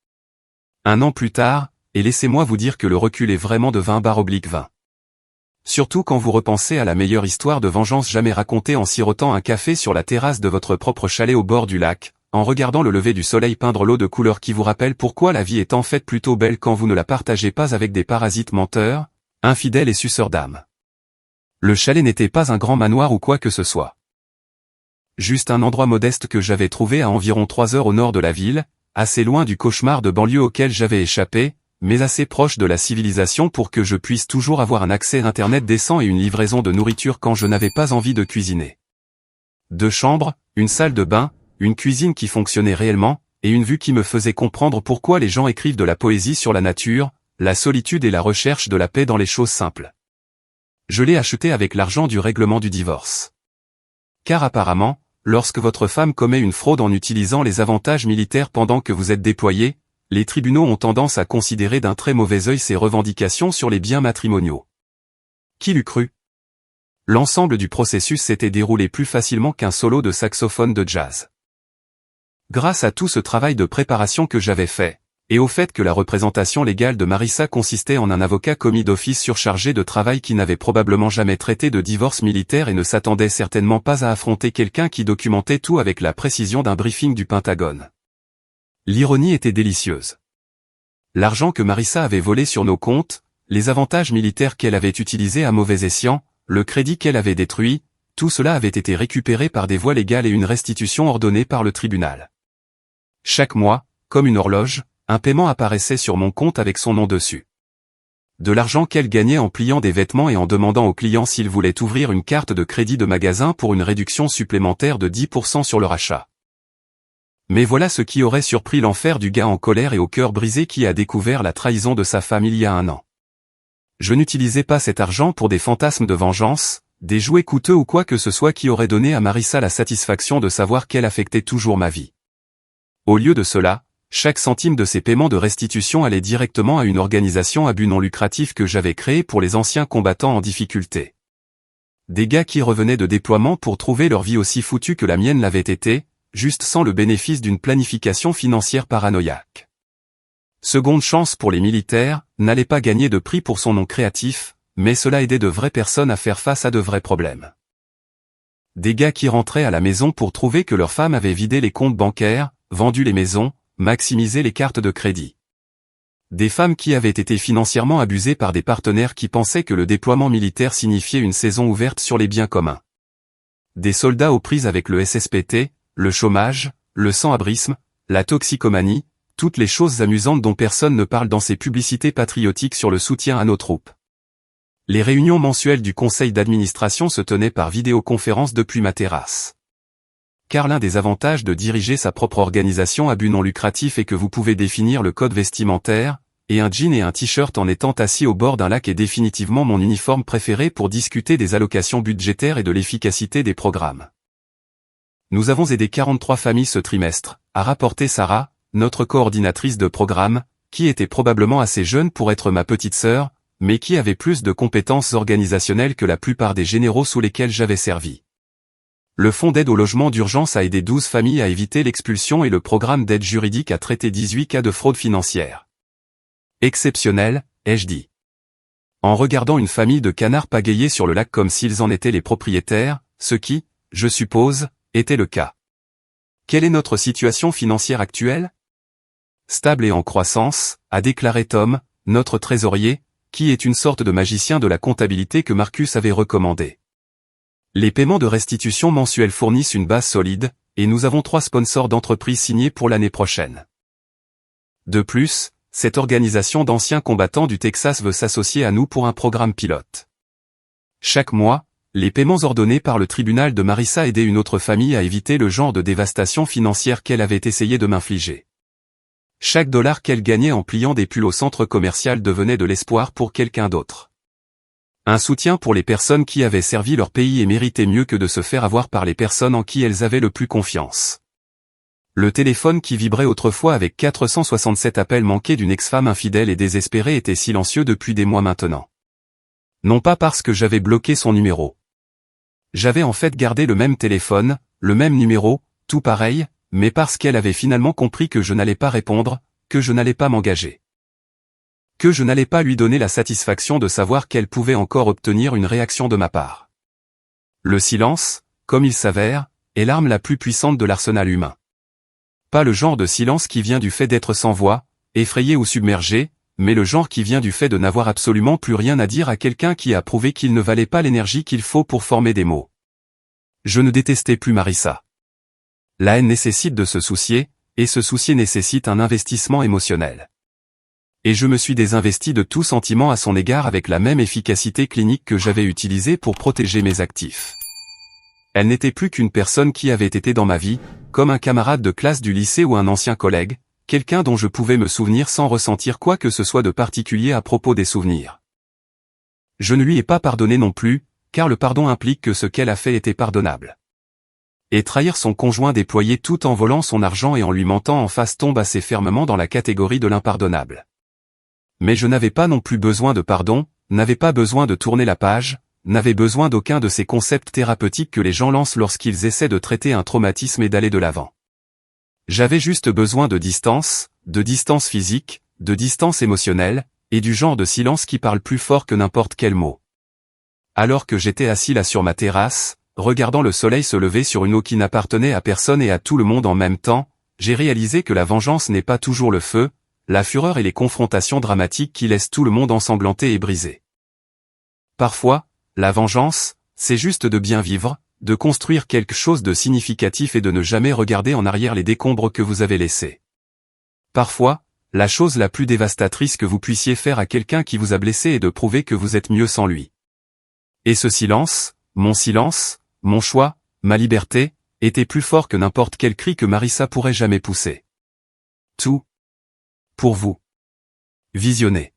1 an plus tard, et laissez-moi vous dire que le recul est vraiment de 20/20. Surtout quand vous repensez à la meilleure histoire de vengeance jamais racontée en sirotant un café sur la terrasse de votre propre chalet au bord du lac, en regardant le lever du soleil peindre l'eau de couleurs qui vous rappelle pourquoi la vie est en fait plutôt belle quand vous ne la partagez pas avec des parasites menteurs, infidèles et suceurs d'âme. Le chalet n'était pas un grand manoir ou quoi que ce soit. Juste un endroit modeste que j'avais trouvé à environ 3 heures au nord de la ville, assez loin du cauchemar de banlieue auquel j'avais échappé, mais assez proche de la civilisation pour que je puisse toujours avoir un accès Internet décent et une livraison de nourriture quand je n'avais pas envie de cuisiner. 2 chambres, une salle de bain, une cuisine qui fonctionnait réellement, et une vue qui me faisait comprendre pourquoi les gens écrivent de la poésie sur la nature, la solitude et la recherche de la paix dans les choses simples. Je l'ai acheté avec l'argent du règlement du divorce. Car apparemment, lorsque votre femme commet une fraude en utilisant les avantages militaires pendant que vous êtes déployé, les tribunaux ont tendance à considérer d'un très mauvais œil ces revendications sur les biens matrimoniaux. Qui l'eût cru? L'ensemble du processus s'était déroulé plus facilement qu'un solo de saxophone de jazz. Grâce à tout ce travail de préparation que j'avais fait, et au fait que la représentation légale de Marissa consistait en un avocat commis d'office surchargé de travail qui n'avait probablement jamais traité de divorce militaire et ne s'attendait certainement pas à affronter quelqu'un qui documentait tout avec la précision d'un briefing du Pentagone. L'ironie était délicieuse. L'argent que Marissa avait volé sur nos comptes, les avantages militaires qu'elle avait utilisés à mauvais escient, le crédit qu'elle avait détruit, tout cela avait été récupéré par des voies légales et une restitution ordonnée par le tribunal. Chaque mois, comme une horloge, un paiement apparaissait sur mon compte avec son nom dessus. De l'argent qu'elle gagnait en pliant des vêtements et en demandant aux clients s'ils voulaient ouvrir une carte de crédit de magasin pour une réduction supplémentaire de 10% sur leur achat. Mais voilà ce qui aurait surpris l'enfer du gars en colère et au cœur brisé qui a découvert la trahison de sa femme il y a 1 an. Je n'utilisais pas cet argent pour des fantasmes de vengeance, des jouets coûteux ou quoi que ce soit qui aurait donné à Marissa la satisfaction de savoir qu'elle affectait toujours ma vie. Au lieu de cela, chaque centime de ces paiements de restitution allait directement à une organisation à but non lucratif que j'avais créée pour les anciens combattants en difficulté. Des gars qui revenaient de déploiement pour trouver leur vie aussi foutue que la mienne l'avait été, juste sans le bénéfice d'une planification financière paranoïaque. Seconde chance pour les militaires, n'allait pas gagner de prix pour son nom créatif, mais cela aidait de vraies personnes à faire face à de vrais problèmes. Des gars qui rentraient à la maison pour trouver que leur femme avait vidé les comptes bancaires, vendu les maisons, maximisé les cartes de crédit. Des femmes qui avaient été financièrement abusées par des partenaires qui pensaient que le déploiement militaire signifiait une saison ouverte sur les biens communs. Des soldats aux prises avec le SSPT, le chômage, le sans-abrisme, la toxicomanie, toutes les choses amusantes dont personne ne parle dans ces publicités patriotiques sur le soutien à nos troupes. Les réunions mensuelles du conseil d'administration se tenaient par vidéoconférence depuis ma terrasse. Car l'un des avantages de diriger sa propre organisation à but non lucratif est que vous pouvez définir le code vestimentaire, et un jean et un t-shirt en étant assis au bord d'un lac est définitivement mon uniforme préféré pour discuter des allocations budgétaires et de l'efficacité des programmes. Nous avons aidé 43 familles ce trimestre, a rapporté Sarah, notre coordinatrice de programme, qui était probablement assez jeune pour être ma petite sœur, mais qui avait plus de compétences organisationnelles que la plupart des généraux sous lesquels j'avais servi. Le fonds d'aide au logement d'urgence a aidé 12 familles à éviter l'expulsion et le programme d'aide juridique a traité 18 cas de fraude financière. Exceptionnel, ai-je dit. En regardant une famille de canards pagayés sur le lac comme s'ils en étaient les propriétaires, ce qui, je suppose, était le cas. Quelle est notre situation financière actuelle? Stable et en croissance, a déclaré Tom, notre trésorier, qui est une sorte de magicien de la comptabilité que Marcus avait recommandé. Les paiements de restitution mensuels fournissent une base solide, et nous avons 3 sponsors d'entreprise signés pour l'année prochaine. De plus, cette organisation d'anciens combattants du Texas veut s'associer à nous pour un programme pilote. Chaque mois, les paiements ordonnés par le tribunal de Marissa aidaient une autre famille à éviter le genre de dévastation financière qu'elle avait essayé de m'infliger. Chaque dollar qu'elle gagnait en pliant des pulls au centre commercial devenait de l'espoir pour quelqu'un d'autre. Un soutien pour les personnes qui avaient servi leur pays et méritaient mieux que de se faire avoir par les personnes en qui elles avaient le plus confiance. Le téléphone qui vibrait autrefois avec 467 appels manqués d'une ex-femme infidèle et désespérée était silencieux depuis des mois maintenant. Non pas parce que j'avais bloqué son numéro. J'avais en fait gardé le même téléphone, le même numéro, tout pareil, mais parce qu'elle avait finalement compris que je n'allais pas répondre, que je n'allais pas m'engager. que je n'allais pas lui donner la satisfaction de savoir qu'elle pouvait encore obtenir une réaction de ma part. Le silence, comme il s'avère, est l'arme la plus puissante de l'arsenal humain. Pas le genre de silence qui vient du fait d'être sans voix, effrayé ou submergé, mais le genre qui vient du fait de n'avoir absolument plus rien à dire à quelqu'un qui a prouvé qu'il ne valait pas l'énergie qu'il faut pour former des mots. Je ne détestais plus Marissa. La haine nécessite de se soucier, et se soucier nécessite un investissement émotionnel. Et je me suis désinvesti de tout sentiment à son égard avec la même efficacité clinique que j'avais utilisée pour protéger mes actifs. Elle n'était plus qu'une personne qui avait été dans ma vie, comme un camarade de classe du lycée ou un ancien collègue, quelqu'un dont je pouvais me souvenir sans ressentir quoi que ce soit de particulier à propos des souvenirs. Je ne lui ai pas pardonné non plus, car le pardon implique que ce qu'elle a fait était pardonnable. Et trahir son conjoint déployé tout en volant son argent et en lui mentant en face tombe assez fermement dans la catégorie de l'impardonnable. Mais je n'avais pas non plus besoin de pardon, n'avais pas besoin de tourner la page, n'avais besoin d'aucun de ces concepts thérapeutiques que les gens lancent lorsqu'ils essaient de traiter un traumatisme et d'aller de l'avant. J'avais juste besoin de distance physique, de distance émotionnelle, et du genre de silence qui parle plus fort que n'importe quel mot. Alors que j'étais assis là sur ma terrasse, regardant le soleil se lever sur une eau qui n'appartenait à personne et à tout le monde en même temps, j'ai réalisé que la vengeance n'est pas toujours le feu, la fureur et les confrontations dramatiques qui laissent tout le monde ensanglanté et brisé. Parfois, la vengeance, c'est juste de bien vivre, de construire quelque chose de significatif et de ne jamais regarder en arrière les décombres que vous avez laissés. Parfois, la chose la plus dévastatrice que vous puissiez faire à quelqu'un qui vous a blessé est de prouver que vous êtes mieux sans lui. Et ce silence, mon choix, ma liberté, était plus fort que n'importe quel cri que Marissa pourrait jamais pousser. Tout. Pour vous. Visionnez.